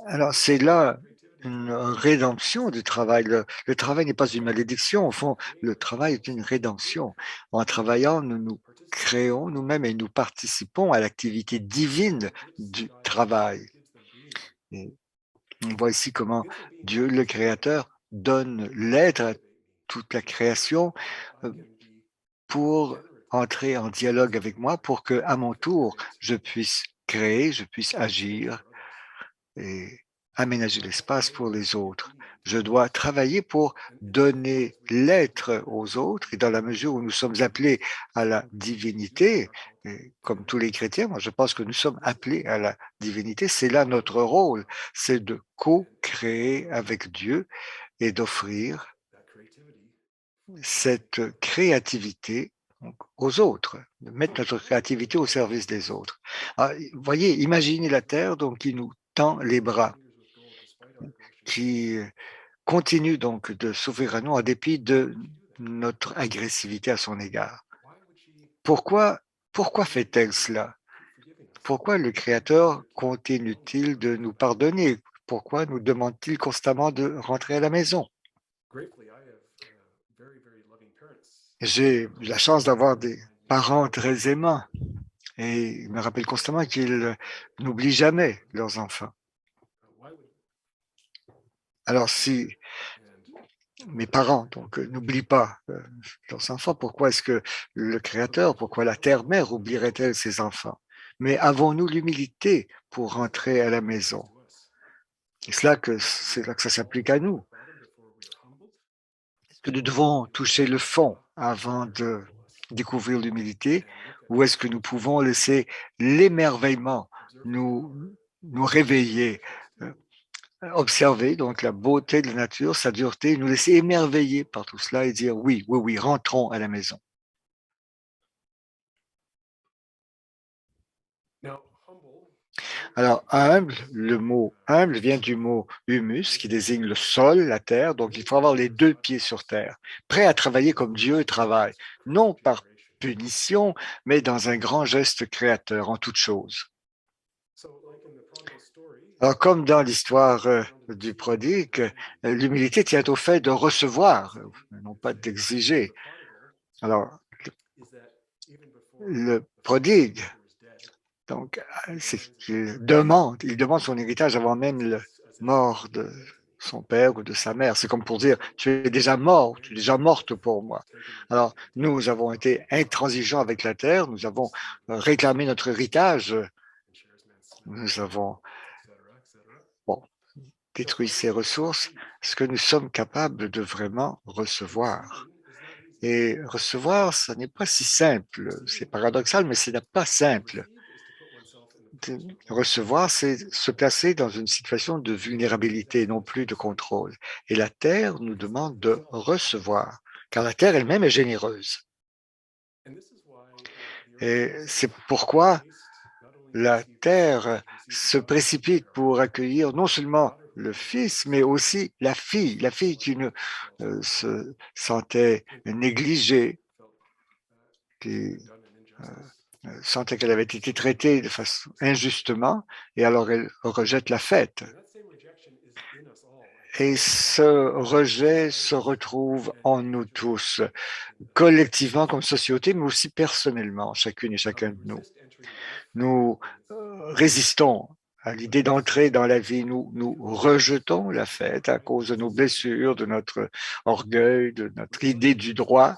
Speaker 3: Alors c'est là une rédemption du travail. Le travail n'est pas une malédiction. Au fond, le travail est une rédemption. En travaillant, nous nous créons nous-mêmes et nous participons à l'activité divine du travail. Et on voit ici comment Dieu, le Créateur, donne l'être à toute la création pour entrer en dialogue avec moi, pour que, à mon tour, je puisse créer, je puisse agir et aménager l'espace pour les autres. Je dois travailler pour donner l'être aux autres et dans la mesure où nous sommes appelés à la divinité, et comme tous les chrétiens, moi je pense que nous sommes appelés à la divinité. C'est là notre rôle, c'est de co-créer avec Dieu et d'offrir cette créativité donc, aux autres, de mettre notre créativité au service des autres. Alors, vous voyez, imaginez la Terre donc, qui nous tend les bras, qui continue donc de s'ouvrir à nous en dépit de notre agressivité à son égard. Pourquoi, pourquoi fait-elle cela? Pourquoi le Créateur continue-t-il de nous pardonner? Pourquoi nous demande-t-il constamment de rentrer à la maison? J'ai eu la chance d'avoir des parents très aimants et ils me rappellent constamment qu'ils n'oublient jamais leurs enfants. Alors si mes parents donc n'oublient pas leurs enfants, pourquoi est-ce que le Créateur, pourquoi la Terre-Mère oublierait-elle ses enfants? Mais avons-nous l'humilité pour rentrer à la maison? C'est là que ça s'applique à nous. Est-ce que nous devons toucher le fond avant de découvrir l'humilité ou est-ce que nous pouvons laisser l'émerveillement nous réveiller, observer donc la beauté de la nature, sa dureté, nous laisser émerveiller par tout cela et dire oui, oui, oui, rentrons à la maison. Alors, humble, le mot humble vient du mot humus qui désigne le sol, la terre. Donc, il faut avoir les deux pieds sur terre, prêt à travailler comme Dieu travaille, non par punition, mais dans un grand geste créateur en toute chose. Alors, comme dans l'histoire du prodigue, l'humilité tient au fait de recevoir, non pas d'exiger. Alors, le prodigue, donc, c'est qu'il il demande son héritage avant même la mort de son père ou de sa mère. C'est comme pour dire, tu es déjà mort, tu es déjà morte pour moi. Alors, nous avons été intransigeants avec la terre, nous avons réclamé notre héritage, nous avons bon, détruit ses ressources. Est-ce que nous sommes capables de vraiment recevoir? Et recevoir, ça n'est pas si simple. C'est paradoxal, mais ce n'est pas simple. Recevoir, c'est se placer dans une situation de vulnérabilité, non plus de contrôle. Et la Terre nous demande de recevoir, car la Terre elle-même est généreuse. Et c'est pourquoi la Terre se précipite pour accueillir non seulement le fils, mais aussi la fille qui ne se sentait négligée, qui sentait qu'elle avait été traitée de façon injustement, et alors elle rejette la fête. Et ce rejet se retrouve en nous tous, collectivement comme société, mais aussi personnellement, chacune et chacun de nous. Nous résistons à l'idée d'entrer dans la vie, nous rejetons la fête à cause de nos blessures, de notre orgueil, de notre idée du droit.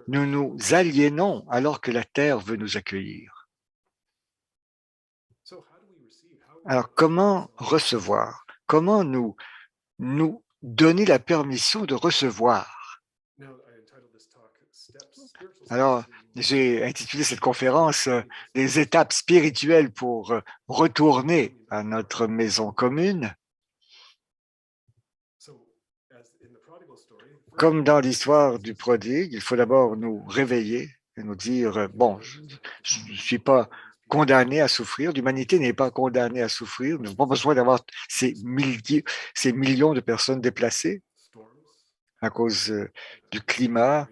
Speaker 3: Nous nous aliénons alors que la terre veut nous accueillir. Alors comment recevoir? Comment nous donner la permission de recevoir? Alors, j'ai intitulé cette conférence des étapes spirituelles pour retourner à notre maison commune. Comme dans l'histoire du prodigue, il faut d'abord nous réveiller et nous dire, bon, je ne suis pas condamné à souffrir, l'humanité n'est pas condamnée à souffrir, nous n'avons pas besoin d'avoir ces millions de personnes déplacées à cause du climat.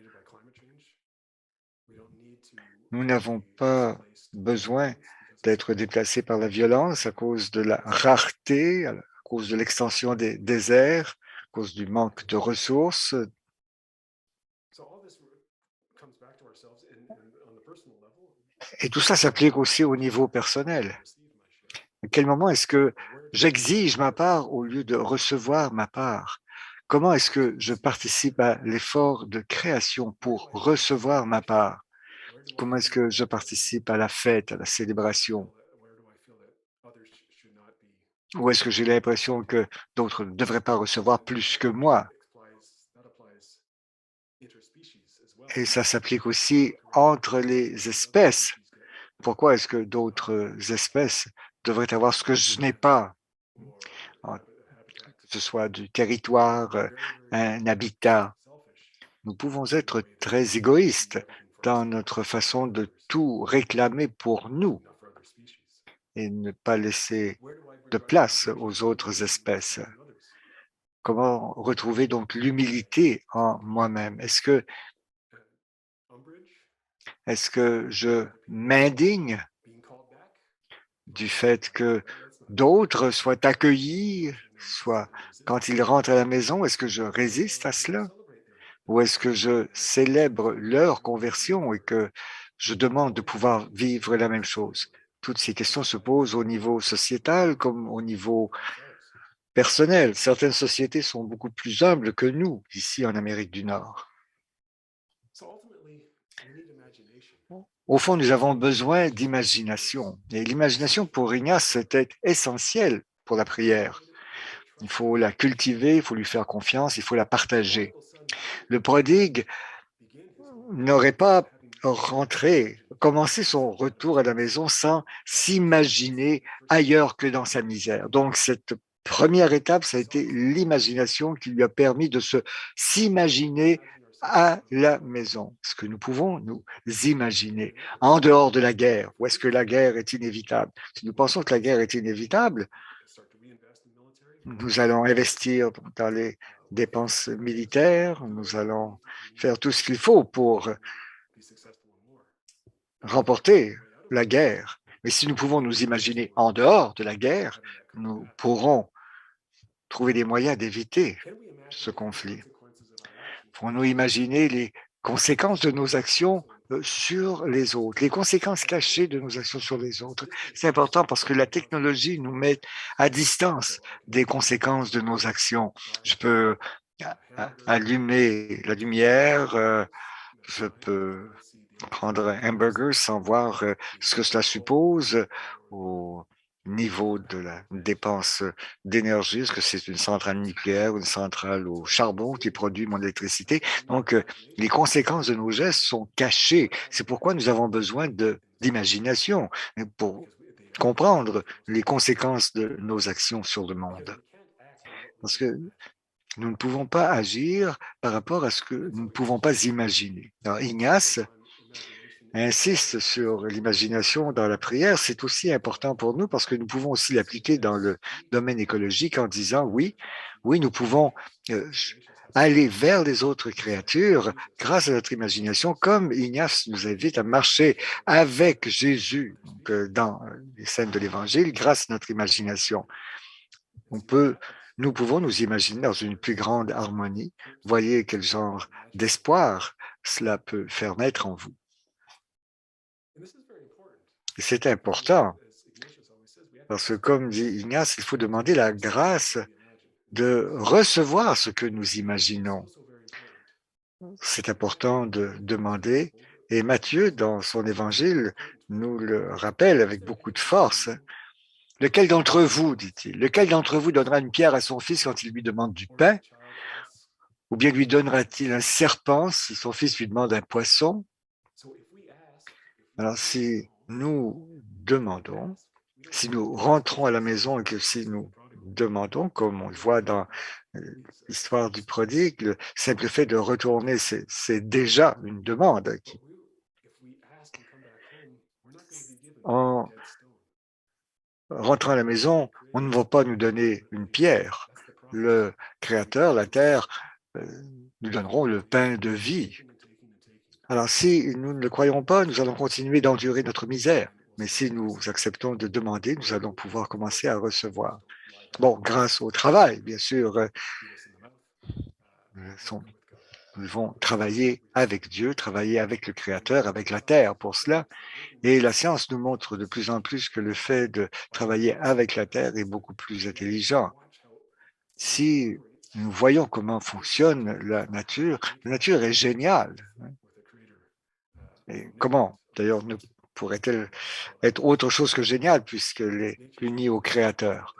Speaker 3: Nous n'avons pas besoin d'être déplacés par la violence à cause de la rareté, à cause de l'extension des déserts, à cause du manque de ressources. Et tout ça s'applique aussi au niveau personnel. À quel moment est-ce que j'exige ma part au lieu de recevoir ma part? Comment est-ce que je participe à l'effort de création pour recevoir ma part? Comment est-ce que je participe à la fête, à la célébration? Ou est-ce que j'ai l'impression que d'autres ne devraient pas recevoir plus que moi? Et ça s'applique aussi entre les espèces. Pourquoi est-ce que d'autres espèces devraient avoir ce que je n'ai pas? Que ce soit du territoire, un habitat. Nous pouvons être très égoïstes dans notre façon de tout réclamer pour nous et ne pas laisser de place aux autres espèces. Comment retrouver donc l'humilité en moi-même? Est-ce que je m'indigne du fait que d'autres soient accueillis, soit quand ils rentrent à la maison, est-ce que je résiste à cela? Ou est-ce que je célèbre leur conversion et que je demande de pouvoir vivre la même chose? Toutes ces questions se posent au niveau sociétal comme au niveau personnel. Certaines sociétés sont beaucoup plus humbles que nous, ici en Amérique du Nord. Au fond, nous avons besoin d'imagination. Et l'imagination pour Ignace, c'était essentiel pour la prière. Il faut la cultiver, il faut lui faire confiance, il faut la partager. Le prodigue n'aurait pas commencé son retour à la maison sans s'imaginer ailleurs que dans sa misère. Donc, cette première étape, ça a été l'imagination qui lui a permis de s'imaginer à la maison. Ce que nous pouvons nous imaginer en dehors de la guerre, ou est-ce que la guerre est inévitable? Si nous pensons que la guerre est inévitable, nous allons investir dans les dépenses militaires, nous allons faire tout ce qu'il faut pour remporter la guerre. Mais si nous pouvons nous imaginer en dehors de la guerre, nous pourrons trouver des moyens d'éviter ce conflit. Pouvons-nous imaginer les conséquences de nos actions sur les autres, les conséquences cachées de nos actions sur les autres? C'est important parce que la technologie nous met à distance des conséquences de nos actions. Je peux allumer la lumière, je peux prendre un hamburger sans voir ce que cela suppose au niveau de la dépense d'énergie. Est-ce que c'est une centrale nucléaire ou une centrale au charbon qui produit mon électricité? Donc, les conséquences de nos gestes sont cachées. C'est pourquoi nous avons besoin d'imagination pour comprendre les conséquences de nos actions sur le monde. Parce que nous ne pouvons pas agir par rapport à ce que nous ne pouvons pas imaginer. Alors, Ignace insiste sur l'imagination dans la prière. C'est aussi important pour nous parce que nous pouvons aussi l'appliquer dans le domaine écologique en disant oui, nous pouvons aller vers les autres créatures grâce à notre imagination, comme Ignace nous invite à marcher avec Jésus donc, dans les scènes de l'Évangile grâce à notre imagination. Nous pouvons nous imaginer dans une plus grande harmonie. Voyez quel genre d'espoir cela peut faire naître en vous. C'est important parce que, comme dit Ignace, il faut demander la grâce de recevoir ce que nous imaginons. C'est important de demander, et Matthieu, dans son évangile, nous le rappelle avec beaucoup de force. Lequel d'entre vous, dit-il, lequel d'entre vous donnera une pierre à son fils quand il lui demande du pain? Ou bien lui donnera-t-il un serpent si son fils lui demande un poisson? Alors, si nous demandons, si nous rentrons à la maison et que si nous demandons, comme on le voit dans l'histoire du prodigue, le simple fait de retourner, c'est déjà une demande. En rentrant à la maison, on ne va pas nous donner une pierre. Le Créateur, la terre, nous donneront le pain de vie. Alors, si nous ne le croyons pas, nous allons continuer d'endurer notre misère. Mais si nous acceptons de demander, nous allons pouvoir commencer à recevoir. Bon, grâce au travail, bien sûr, nous devons travailler avec Dieu, travailler avec le Créateur, avec la Terre pour cela. Et la science nous montre de plus en plus que le fait de travailler avec la Terre est beaucoup plus intelligent. Si nous voyons comment fonctionne la nature est géniale. Et comment, d'ailleurs, ne pourrait-elle être autre chose que géniale puisqu'elle est unie au Créateur?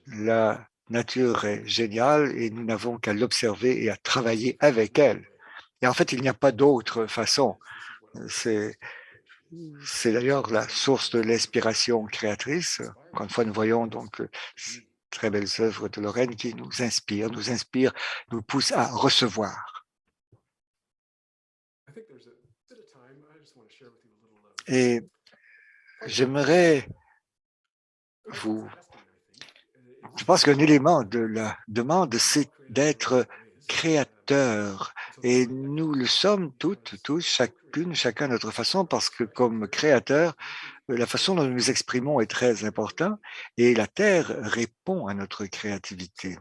Speaker 3: La nature est géniale et nous n'avons qu'à l'observer et à travailler avec elle. Et en fait, il n'y a pas d'autre façon. C'est d'ailleurs la source de l'inspiration créatrice. Encore une fois, nous voyons donc très belles œuvres de Lorraine qui nous inspirent, nous poussent à recevoir. Et j'aimerais vous... Je pense qu'un élément de la demande, c'est d'être créateur. Et nous le sommes toutes, tous, chacun à notre façon, parce que comme créateur, la façon dont nous nous exprimons est très importante et la Terre répond à notre créativité.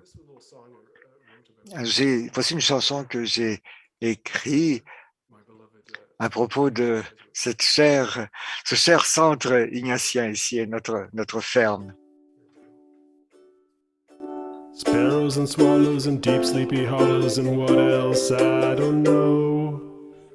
Speaker 3: Voici une chanson que j'ai écrite à propos de ce cher centre ignatien ici, et notre ferme.
Speaker 4: Sparrows and swallows and deep sleepy hollows and what else I don't know.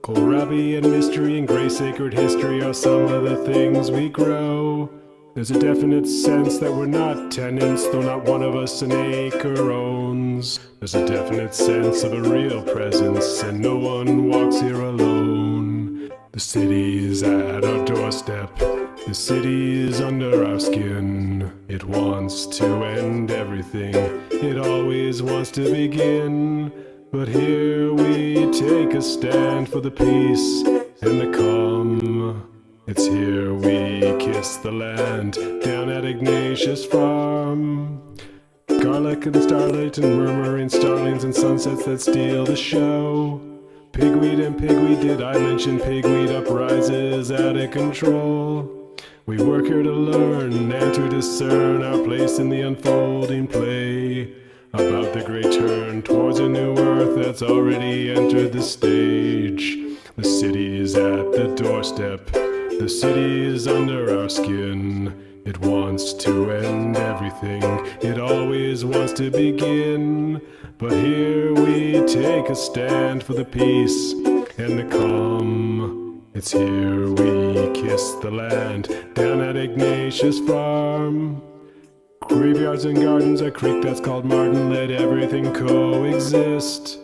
Speaker 4: Kohlrabi and mystery and gray sacred history are some of the things we grow. There's a definite sense that we're not tenants, though not one of us an acre owns. There's a definite sense of a real presence, and no one walks here alone. The city is at our doorstep. The city is under our skin. It wants to end everything. It always wants to begin. But here we take a stand for the peace and the calm. It's here we kiss the land down at Ignatius Farm. Garlic and starlight and murmuring starlings and sunsets that steal the show. Pigweed and pigweed, did I mention pigweed uprises out of control? We work here to learn and to discern our place in the unfolding play about the great turn towards a new earth that's already entered the stage. The city is at the doorstep. The city is under our skin. It wants to end everything. It always wants to begin. But here we take a stand for the peace and the calm. It's here we kiss the land down at Ignatius Farm. Graveyards and gardens, a creek that's called Martin, let everything coexist.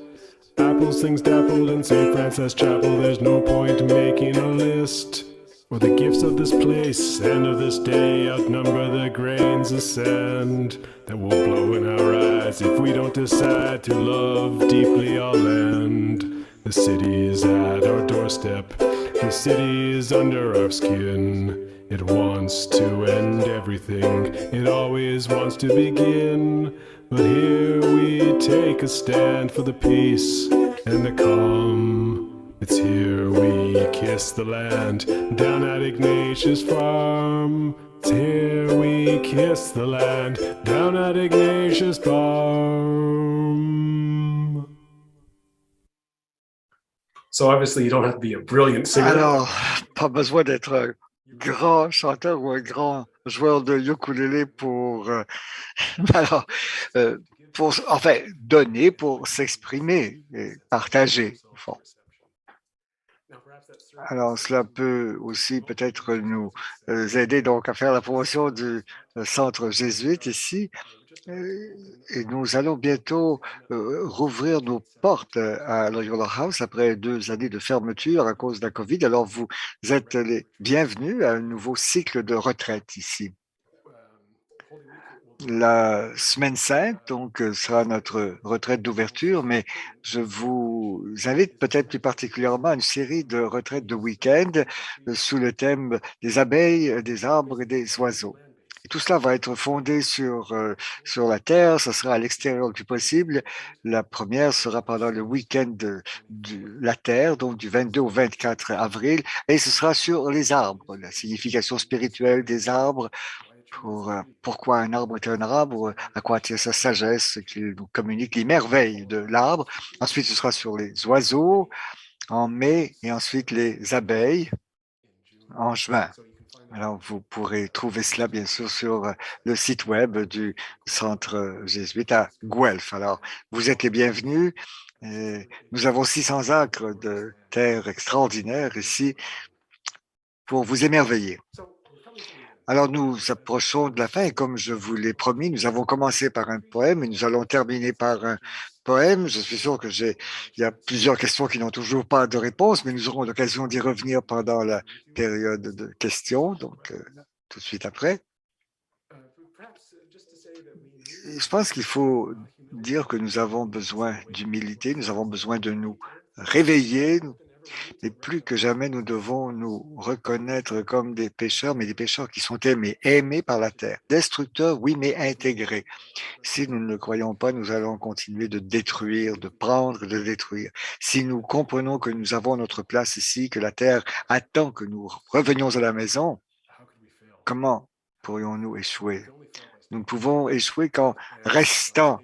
Speaker 4: Apples, things dappled in St. Francis Chapel, there's no point making a list. For the gifts of this place and of this day outnumber the grains of sand that will blow in our eyes if we don't decide to love deeply our land. The city is at our doorstep. The city is under our skin. It wants to end everything. It always wants to begin. But here we take a stand for the peace and the calm. It's here we kiss the land down at Ignatius Farm. It's here we kiss the land down at Ignatius Farm. So obviously you don't have to be a brilliant singer.
Speaker 3: Alors, pas besoin d'être un grand chanteur ou un grand joueur de ukulélé pour, alors, enfin, donner pour s'exprimer et partager. Bon. Alors, cela peut aussi peut-être nous aider donc à faire la promotion du centre jésuite ici. Et nous allons bientôt rouvrir nos portes à Loyola House après 2 années de fermeture à cause de la COVID. Alors, vous êtes les bienvenus à un nouveau cycle de retraite ici. La semaine sainte, donc, sera notre retraite d'ouverture, mais je vous invite peut-être plus particulièrement à une série de retraites de week-end sous le thème des abeilles, des arbres et des oiseaux. Et tout cela va être fondé sur la terre, ça sera à l'extérieur le plus possible. La première sera pendant le week-end de la terre, donc du 22 au 24 avril, et ce sera sur les arbres, la signification spirituelle des arbres, pourquoi un arbre est un arbre, à quoi tient sa sagesse, qui nous communique les merveilles de l'arbre. Ensuite, ce sera sur les oiseaux en mai et ensuite les abeilles en juin. Alors, vous pourrez trouver cela, bien sûr, sur le site web du centre jésuite à Guelph. Alors, vous êtes les bienvenus. Nous avons 600 acres de terre extraordinaire ici pour vous émerveiller. Alors, nous approchons de la fin et comme je vous l'ai promis, nous avons commencé par un poème et nous allons terminer par un poème. Je suis sûr il y a plusieurs questions qui n'ont toujours pas de réponse, mais nous aurons l'occasion d'y revenir pendant la période de questions, donc tout de suite après. Et je pense qu'il faut dire que nous avons besoin d'humilité, nous avons besoin de nous réveiller, et plus que jamais, nous devons nous reconnaître comme des pécheurs, mais des pécheurs qui sont aimés par la terre. Destructeurs, oui, mais intégrés. Si nous ne le croyons pas, nous allons continuer de détruire, de prendre, de détruire. Si nous comprenons que nous avons notre place ici, que la terre attend que nous revenions à la maison, comment pourrions-nous échouer? Nous ne pouvons échouer qu'en restant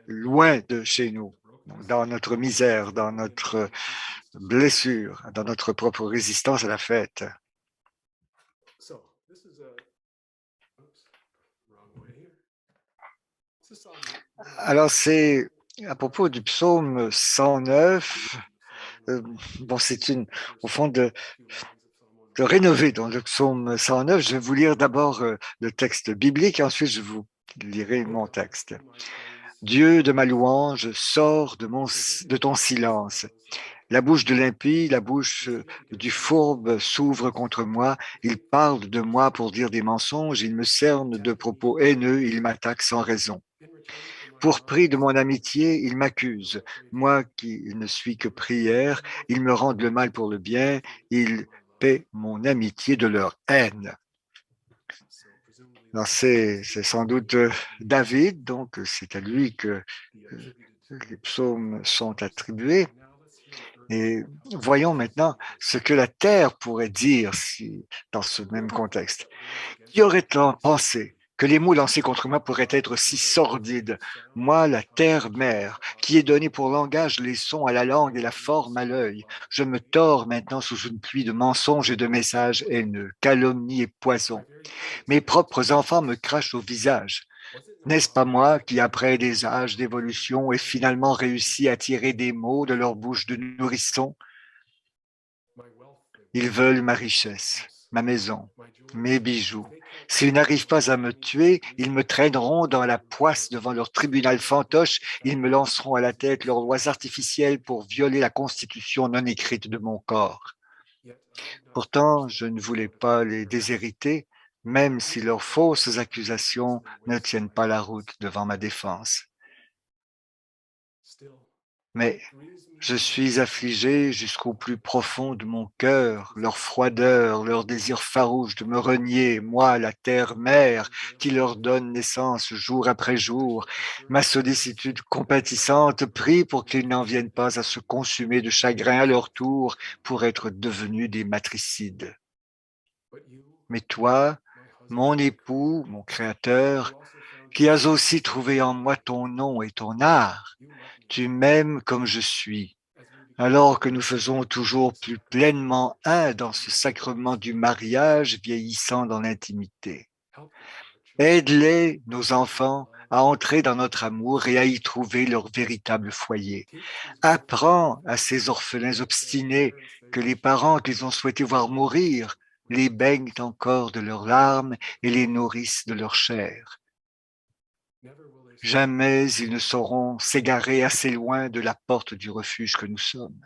Speaker 3: loin de chez nous, dans notre misère, dans notre blessure, dans notre propre résistance à la fête. Alors, c'est à propos du psaume 109. Bon, au fond, de rénover dans le psaume 109. Je vais vous lire d'abord le texte biblique et ensuite je vous lirai mon texte. Dieu de ma louange, sors de ton silence. La bouche de l'impie, la bouche du fourbe s'ouvre contre moi. Il parle de moi pour dire des mensonges. Il me cerne de propos haineux. Il m'attaque sans raison. Pour prix de mon amitié, il m'accuse. Moi qui ne suis que prière, ils me rendent le mal pour le bien. Ils paient mon amitié de leur haine. C'est sans doute David, donc c'est à lui que les psaumes sont attribués. Et voyons maintenant ce que la terre pourrait dire dans ce même contexte. Qui aurait-on pensé que les mots lancés contre moi pourraient être si sordides? Moi, la terre-mère, qui ai donné pour langage les sons à la langue et la forme à l'œil, je me tords maintenant sous une pluie de mensonges et de messages haineux, calomnies et poisons. Mes propres enfants me crachent au visage. N'est-ce pas moi qui, après des âges d'évolution, ai finalement réussi à tirer des mots de leur bouche de nourrisson? Ils veulent ma richesse, ma maison, mes bijoux. S'ils n'arrivent pas à me tuer, ils me traîneront dans la poisse devant leur tribunal fantoche. Ils me lanceront à la tête leurs lois artificielles pour violer la constitution non écrite de mon corps. Pourtant, je ne voulais pas les déshériter, même si leurs fausses accusations ne tiennent pas la route devant ma défense. Mais je suis affligé jusqu'au plus profond de mon cœur, leur froideur, leur désir farouche de me renier, moi, la terre-mère, qui leur donne naissance jour après jour. Ma sollicitude compatissante prie pour qu'ils n'en viennent pas à se consumer de chagrin à leur tour pour être devenus des matricides. Mais toi, mon époux, mon créateur, qui as aussi trouvé en moi ton nom et ton art, tu m'aimes comme je suis, alors que nous faisons toujours plus pleinement un dans ce sacrement du mariage vieillissant dans l'intimité. Aide-les, nos enfants, à entrer dans notre amour et à y trouver leur véritable foyer. Apprends à ces orphelins obstinés que les parents qu'ils ont souhaité voir mourir les baignent encore de leurs larmes et les nourrissent de leur chair. Jamais ils ne sauront s'égarer assez loin de la porte du refuge que nous sommes.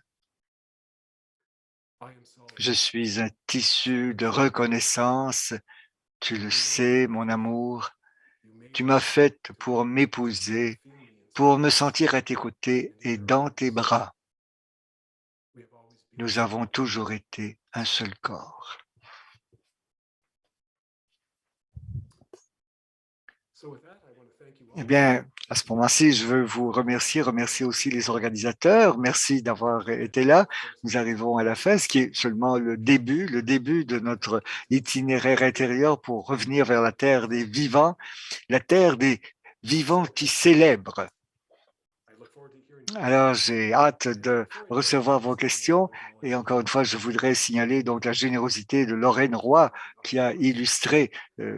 Speaker 3: Je suis un tissu de reconnaissance, tu le sais, mon amour. Tu m'as faite pour m'épouser, pour me sentir à tes côtés et dans tes bras. Nous avons toujours été un seul corps. Eh bien, à ce moment-ci, je veux vous remercier aussi les organisateurs. Merci d'avoir été là. Nous arrivons à la fin, ce qui est seulement le début de notre itinéraire intérieur pour revenir vers la terre des vivants, la terre des vivants qui célèbrent. Alors, j'ai hâte de recevoir vos questions et encore une fois, je voudrais signaler donc la générosité de Lorraine Roy qui a illustré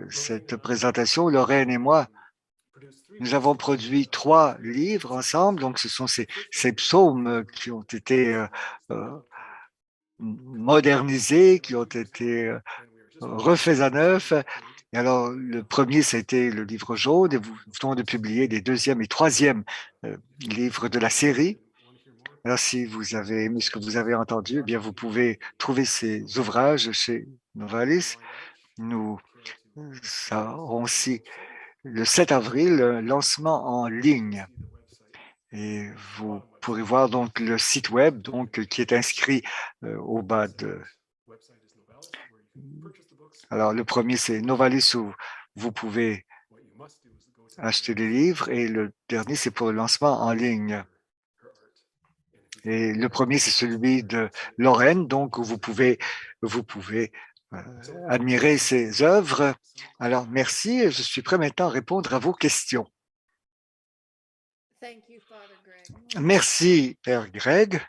Speaker 3: cette présentation. Lorraine et moi, nous avons produit 3 livres ensemble, donc ce sont ces psaumes qui ont été modernisés, qui ont été refaits à neuf. Et alors, le premier, c'était le livre jaune, et nous venons de publier les 2e et 3e livres de la série. Alors, si vous avez aimé ce que vous avez entendu, eh bien, vous pouvez trouver ces ouvrages chez Novalis. Nous aurons aussi le 7 avril, lancement en ligne. Et vous pourrez voir donc le site web donc, qui est inscrit au bas de... Alors, le premier, c'est Novalis, où vous pouvez acheter des livres, et le dernier, c'est pour le lancement en ligne. Et le premier, c'est celui de Lorraine, donc où vous pouvez admirer ses œuvres. Alors, merci, et je suis prêt maintenant à répondre à vos questions. Merci, Père Greg.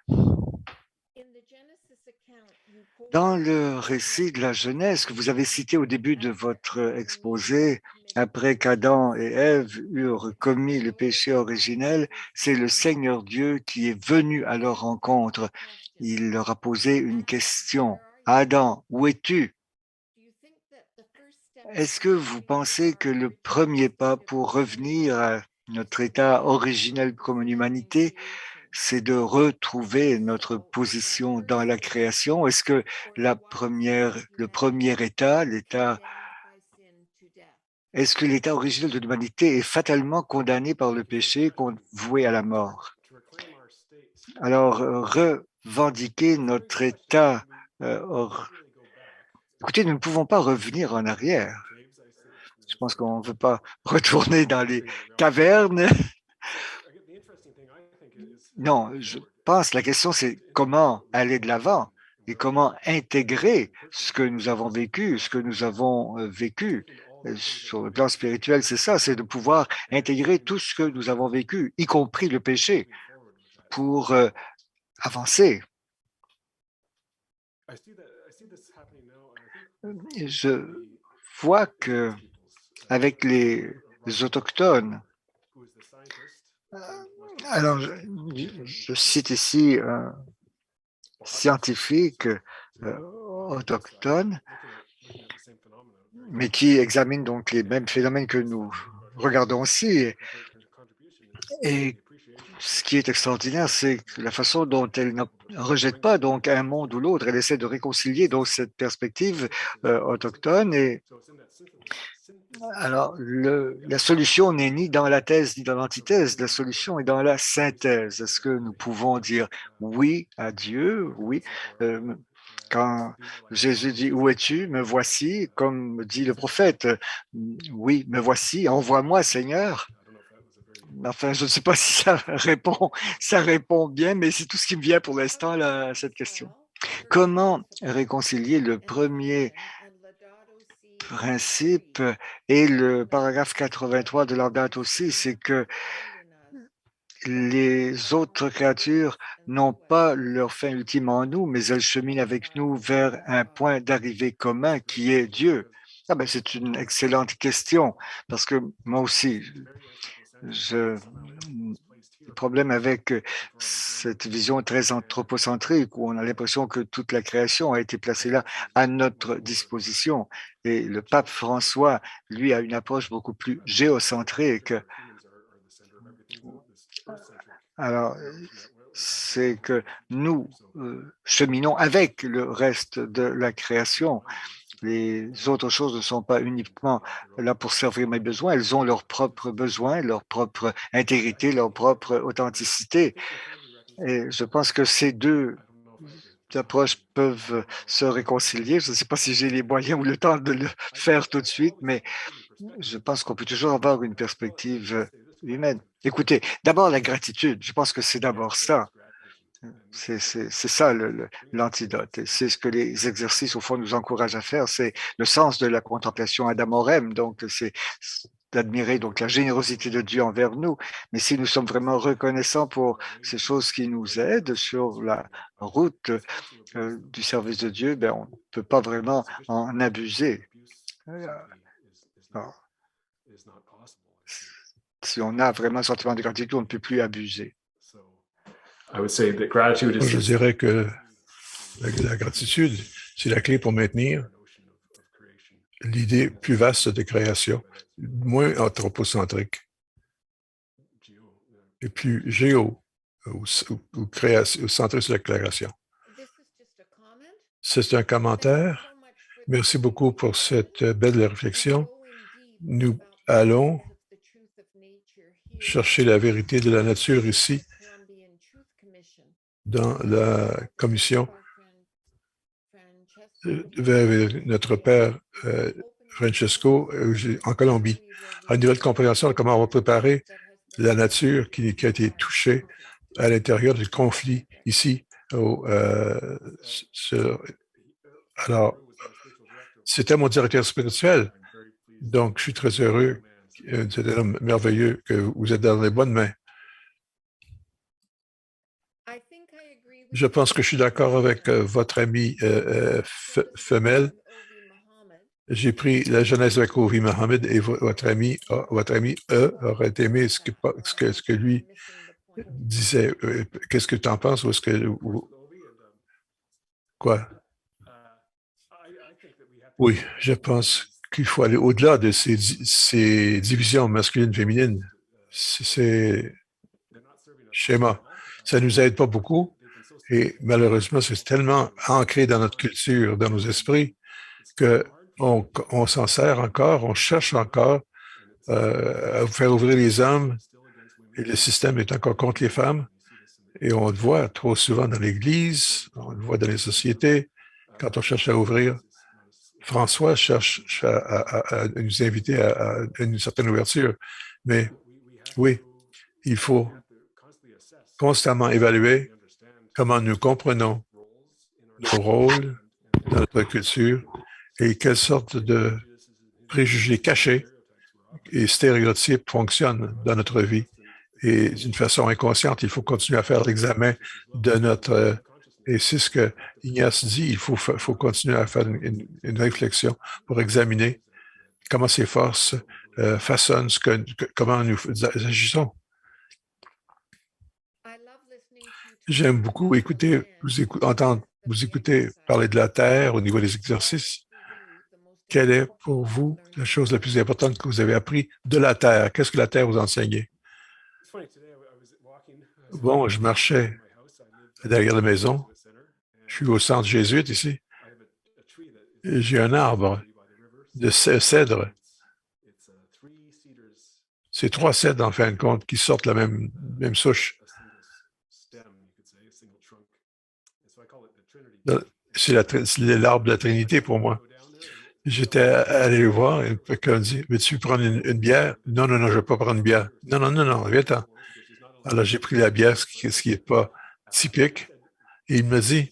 Speaker 3: Dans le récit de la Genèse que vous avez cité au début de votre exposé, après qu'Adam et Ève eurent commis le péché originel, c'est le Seigneur Dieu qui est venu à leur rencontre. Il leur a posé une question. Adam, où es-tu? Est-ce que vous pensez que le premier pas pour revenir à notre état originel comme une humanité, c'est de retrouver notre position dans la création? Est-ce que le premier état, est-ce que l'état originel de l'humanité est fatalement condamné par le péché, voué à la mort? Alors, revendiquer notre état Écoutez, nous ne pouvons pas revenir en arrière. Je pense qu'on ne veut pas retourner dans les cavernes. Non, je pense la question, c'est comment aller de l'avant et comment intégrer ce que nous avons vécu, sur le plan spirituel, c'est ça, c'est de pouvoir intégrer tout ce que nous avons vécu, y compris le péché, pour avancer. Je vois que avec les autochtones, alors je cite ici un scientifique autochtone, mais qui examine donc les mêmes phénomènes que nous regardons aussi. Et ce qui est extraordinaire, c'est la façon dont elle ne rejette pas donc un monde ou l'autre. Elle essaie de réconcilier donc cette perspective autochtone. Et alors, la solution n'est ni dans la thèse ni dans l'antithèse. La solution est dans la synthèse. Est-ce que nous pouvons dire oui à Dieu? Oui. Quand Jésus dit « Où es-tu? Me voici », comme dit le prophète. Oui, me voici, envoie-moi, Seigneur. Enfin, je ne sais pas si ça répond bien, mais c'est tout ce qui me vient pour l'instant à cette question. Comment réconcilier le premier principe et le paragraphe 83 de Laudato Si, c'est que les autres créatures n'ont pas leur fin ultime en nous, mais elles cheminent avec nous vers un point d'arrivée commun qui est Dieu. Ah ben, c'est une excellente question, parce que moi aussi, le problème avec cette vision très anthropocentrique où on a l'impression que toute la création a été placée là à notre disposition. Et le pape François, lui, a une approche beaucoup plus géocentrique. Alors, c'est que nous cheminons avec le reste de la création. Les autres choses ne sont pas uniquement là pour servir mes besoins, elles ont leurs propres besoins, leur propre intégrité, leur propre authenticité. Et je pense que ces deux approches peuvent se réconcilier. Je ne sais pas si j'ai les moyens ou le temps de le faire tout de suite, mais je pense qu'on peut toujours avoir une perspective humaine. Écoutez, d'abord la gratitude, je pense que c'est d'abord ça. C'est ça l'antidote. Et c'est ce que les exercices, au fond, nous encouragent à faire. C'est le sens de la contemplation ad amorem. Donc, c'est d'admirer donc la générosité de Dieu envers nous. Mais si nous sommes vraiment reconnaissants pour ces choses qui nous aident sur la route du service de Dieu, ben, on ne peut pas vraiment en abuser. Alors, si on a vraiment un sentiment de gratitude, on ne peut plus abuser.
Speaker 1: Je dirais que la gratitude, c'est la clé pour maintenir l'idée plus vaste de création, moins anthropocentrique et plus ou centré sur la création. C'est un commentaire. Merci beaucoup pour cette belle réflexion. Nous allons chercher la vérité de la nature ici dans la commission vers notre père Francesco en Colombie. Une nouvelle compréhension de comment on va préparer la nature qui a été touchée à l'intérieur du conflit ici. Alors, c'était mon directeur spirituel. Donc, je suis très heureux. C'est un homme merveilleux que vous êtes dans les bonnes mains. Je pense que je suis d'accord avec votre ami femelle. J'ai pris la jeunesse avec Ovi Mohamed et votre ami aurait aimé ce que lui disait. Qu'est-ce que tu en penses? Quoi? Oui, je pense qu'il faut aller au-delà de ces divisions masculines-féminines. Ces schémas. Ça ne nous aide pas beaucoup. Et malheureusement, c'est tellement ancré dans notre culture, dans nos esprits, qu'on s'en sert encore, on cherche encore à faire ouvrir les hommes. Et le système est encore contre les femmes. Et on le voit trop souvent dans l'Église, on le voit dans les sociétés, quand on cherche à ouvrir. François cherche à nous inviter à une certaine ouverture. Mais oui, il faut constamment évaluer comment nous comprenons nos rôles dans notre culture et quelles sortes de préjugés cachés et stéréotypes fonctionnent dans notre vie. Et d'une façon inconsciente, il faut continuer à faire l'examen de notre... et c'est ce que Ignace dit, il faut continuer à faire une réflexion pour examiner comment ces forces façonnent comment nous agissons. J'aime beaucoup entendre vous écouter parler de la Terre au niveau des exercices. Quelle est pour vous la chose la plus importante que vous avez appris de la Terre? Qu'est-ce que la Terre vous a enseigné? Bon, je marchais derrière la maison. Je suis au centre jésuite ici. J'ai un arbre de cèdre. C'est 3 cèdres, en fin de compte, qui sortent la même souche. C'est l'arbre de la Trinité pour moi. J'étais allé le voir et quelqu'un me dit, veux-tu prendre une bière? Non, je ne veux pas prendre une bière. Non, viens-t'en. Alors, j'ai pris la bière, ce qui n'est pas typique. Et il me dit,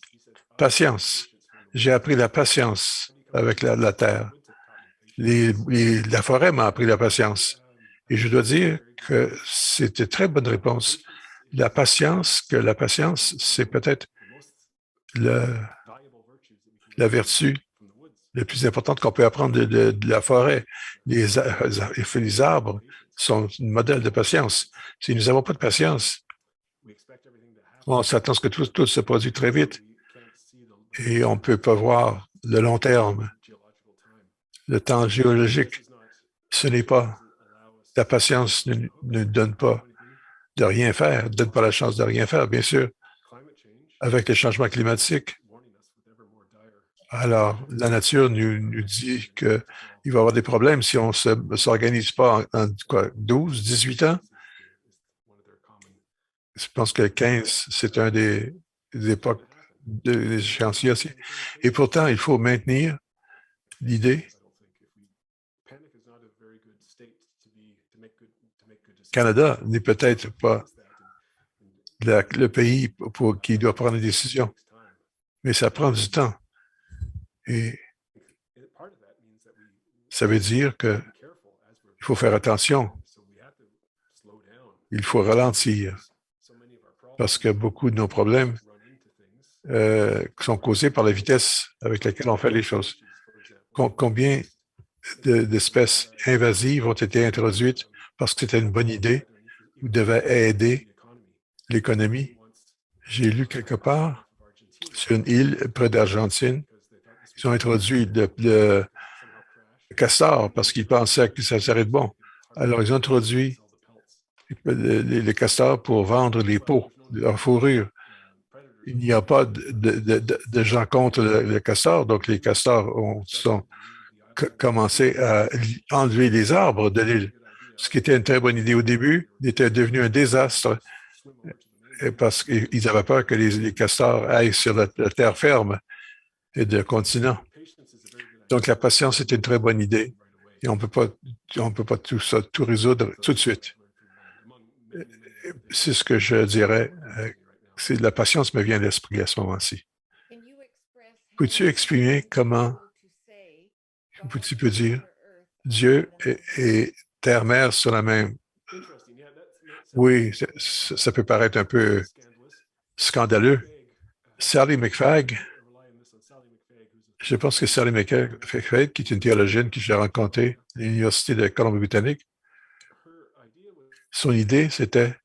Speaker 1: patience. J'ai appris la patience avec la terre. La forêt m'a appris la patience. Et je dois dire que c'était une très bonne réponse. La patience, c'est peut-être la vertu la plus importante qu'on peut apprendre de la forêt. Les arbres sont un modèle de patience. Si nous n'avons pas de patience, on s'attend à ce que tout se produise très vite et on ne peut pas voir le long terme, le temps géologique. Ce n'est pas. La patience ne donne pas de rien faire, ne donne pas la chance de rien faire, bien sûr. Avec les changements climatiques, alors la nature nous dit qu'il va y avoir des problèmes si on ne s'organise pas en 12, 18 ans. Je pense que 15, c'est un des époques des échéanciers aussi. Et pourtant, il faut maintenir l'idée Canada n'est peut-être pas le pays qui doit prendre des décisions, mais ça prend du temps. Et ça veut dire qu'il faut faire attention. Il faut ralentir parce que beaucoup de nos problèmes sont causés par la vitesse avec laquelle on fait les choses. Combien d'espèces invasives ont été introduites parce que c'était une bonne idée ou devait aider l'économie? J'ai lu quelque part sur une île près d'Argentine, ils ont introduit le castor parce qu'ils pensaient que ça serait bon. Alors, ils ont introduit les castors pour vendre les peaux, leur fourrure. Il n'y a pas de gens contre le castor, donc les castors ont commencé à enlever les arbres de l'île. Ce qui était une très bonne idée au début, était devenu un désastre parce qu'ils avaient peur que les castors aillent sur la terre ferme et le continent. Donc, la patience est une très bonne idée et on ne peut pas tout résoudre tout de suite. C'est ce que je dirais. La patience me vient à l'esprit à ce moment-ci. Peux-tu exprimer comment tu peux dire Dieu et terre-mère sur la même? Oui, ça peut paraître un peu scandaleux. Sally McFagg, je pense que Sally McFagg, qui est une théologienne que j'ai rencontrée à l'Université de Colombie-Britannique, son idée, c'était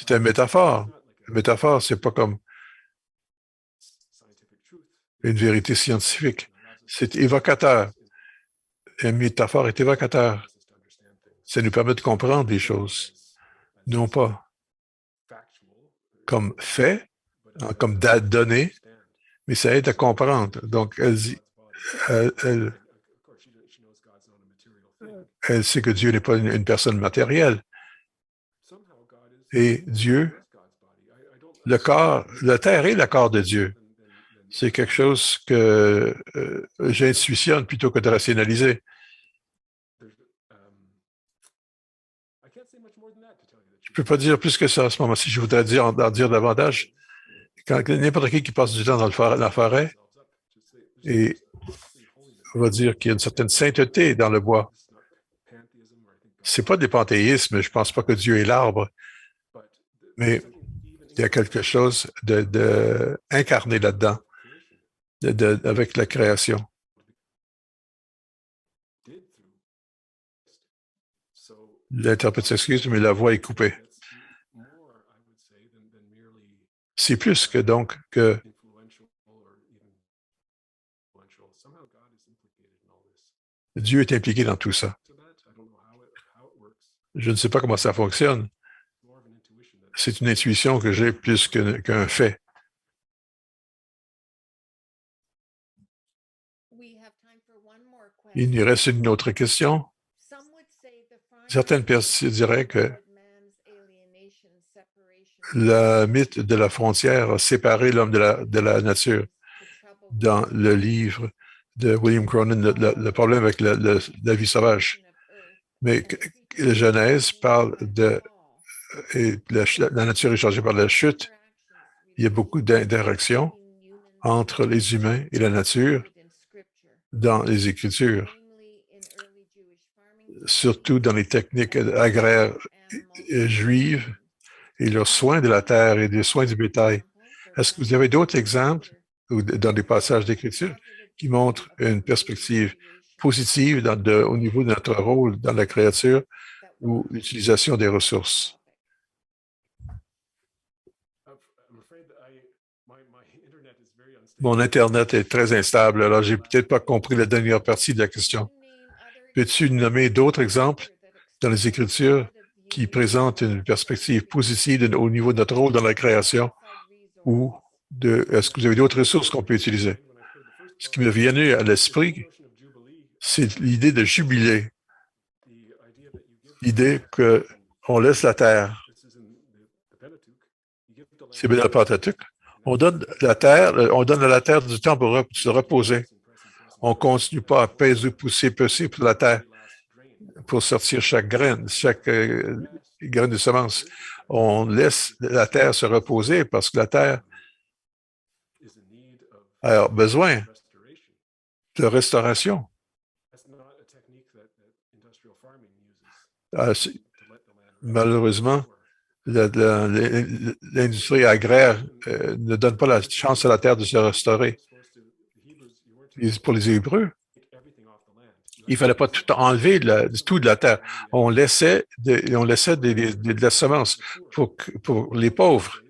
Speaker 1: une métaphore. Une métaphore, c'est pas comme une vérité scientifique. C'est évocateur. Une métaphore est évocateur. Ça nous permet de comprendre des choses, non pas comme fait, comme date donnée, mais ça aide à comprendre. Donc, elle sait que Dieu n'est pas une personne matérielle. Et Dieu, la terre est le corps de Dieu. C'est quelque chose que j'intuitionne plutôt que de rationaliser. Je ne peux pas dire plus que ça à ce moment-ci. Je voudrais en dire davantage. Quand n'importe qui passe du temps dans la forêt et on va dire qu'il y a une certaine sainteté dans le bois. Ce n'est pas des panthéismes. Je ne pense pas que Dieu est l'arbre, mais il y a quelque chose de incarné là-dedans, avec la création. L'interprète s'excuse, mais la voix est coupée. C'est plus que donc que Dieu est impliqué dans tout ça. Je ne sais pas comment ça fonctionne. C'est une intuition que j'ai plus qu'un fait. Il nous reste une autre question. Certaines personnes diraient que le mythe de la frontière a séparé l'homme de la nature. Dans le livre de William Cronin, le problème avec la vie sauvage. Mais la Genèse parle la nature est changée par la chute. Il y a beaucoup d'interactions entre les humains et la nature dans les Écritures, surtout dans les techniques agraires juives et leurs soins de la terre et des soins du bétail. Est-ce que vous avez d'autres exemples ou dans des passages d'Écriture qui montrent une perspective positive au niveau de notre rôle dans la créature ou l'utilisation des ressources? Mon Internet est très instable, alors j'ai peut-être pas compris la dernière partie de la question. Peux-tu nommer d'autres exemples dans les Écritures qui présentent une perspective positive au niveau de notre rôle dans la création ou est-ce que vous avez d'autres ressources qu'on peut utiliser? Ce qui me vient à l'esprit, c'est l'idée de jubilé. L'idée qu'on laisse la terre. C'est bien dans le Pentateuque. On donne à la terre du temps pour se reposer. On ne continue pas à peser, pousser pour la terre. pour sortir chaque graine de semence. On laisse la terre se reposer parce que la terre a besoin de restauration. Malheureusement, l'industrie agraire ne donne pas la chance à la terre de se restaurer. Pour les Hébreux, il ne fallait pas tout enlever tout de la terre. On laissait de la semence pour les pauvres.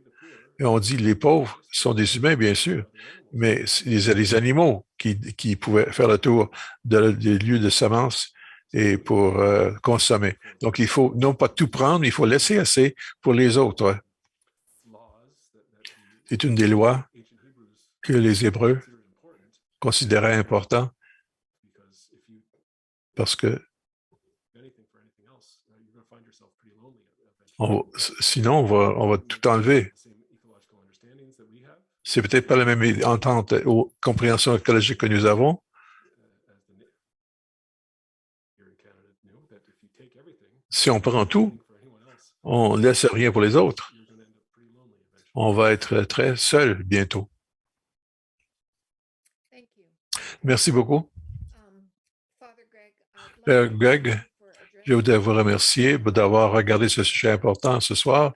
Speaker 1: Et on dit les pauvres sont des humains, bien sûr, mais les animaux qui pouvaient faire le tour des lieux de semences et pour consommer. Donc, il faut non pas tout prendre, il faut laisser assez pour les autres. C'est une des lois que les Hébreux considéraient importantes parce que sinon, on va tout enlever. C'est peut-être pas la même entente ou compréhension écologique que nous avons. Si on prend tout, on ne laisse rien pour les autres. On va être très seul bientôt. Merci beaucoup. Père Greg, je voudrais vous remercier d'avoir regardé ce sujet important ce soir.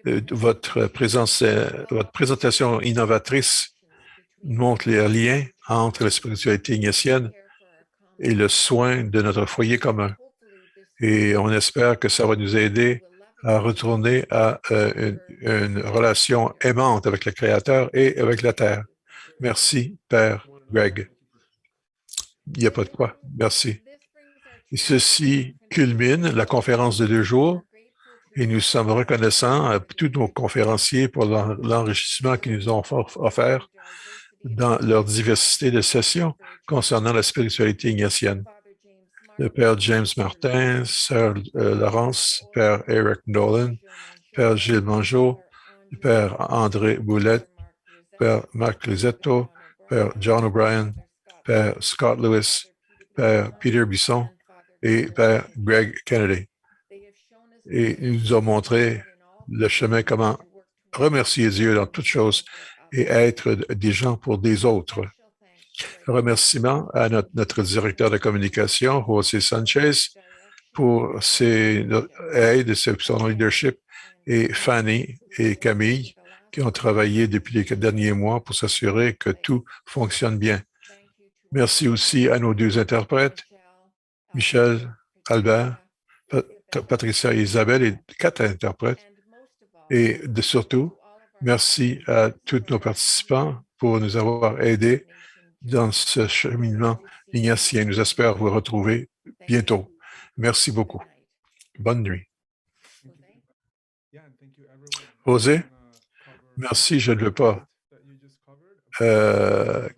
Speaker 1: Votre présentation innovatrice montre les liens entre la spiritualité ignatienne et le soin de notre foyer commun. Et on espère que ça va nous aider à retourner à une relation aimante avec le Créateur et avec la Terre. Merci, Père Greg. Il n'y a pas de quoi. Merci. Et ceci culmine la conférence de 2 jours et nous sommes reconnaissants à tous nos conférenciers pour l'enrichissement qu'ils nous ont offert dans leur diversité de sessions concernant la spiritualité ignatienne. Le Père James Martin, Sœur Laurence, Père Eric Nolan, Père Gilles Mongeau, Père André Boulette, Père Marc Lisetto, Père John O'Brien, Père Scott Lewis, Père Peter Bisson et Père Greg Kennedy. Et ils nous ont montré le chemin comment remercier Dieu dans toutes choses et être des gens pour des autres. Remerciements à notre directeur de communication, José Sanchez, pour ses aides et son leadership, et Fanny et Camille, qui ont travaillé depuis les derniers mois pour s'assurer que tout fonctionne bien. Merci aussi à nos 2 interprètes, Michel, Albert, Patricia et Isabelle, et 4 interprètes. Et surtout, merci à tous nos participants pour nous avoir aidés dans ce cheminement ignatien. Nous espérons vous retrouver bientôt. Merci beaucoup. Bonne nuit. José, merci. Je ne veux pas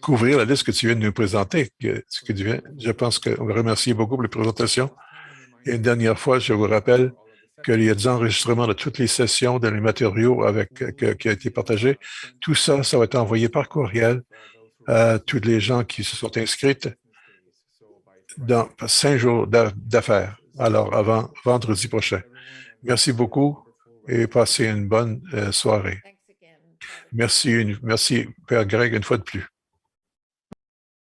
Speaker 1: couvrir la liste que tu viens de nous présenter. Je pense qu'on va remercier beaucoup pour les présentations. Et une dernière fois, je vous rappelle qu'il y a des enregistrements de toutes les sessions, dans les matériaux qui ont été partagés. Tout ça, ça va être envoyé par courriel à tous les gens qui se sont inscrits dans 5 jours d'affaires, alors avant vendredi prochain. Merci beaucoup et passez une bonne soirée. Merci, Père Greg, une fois de plus.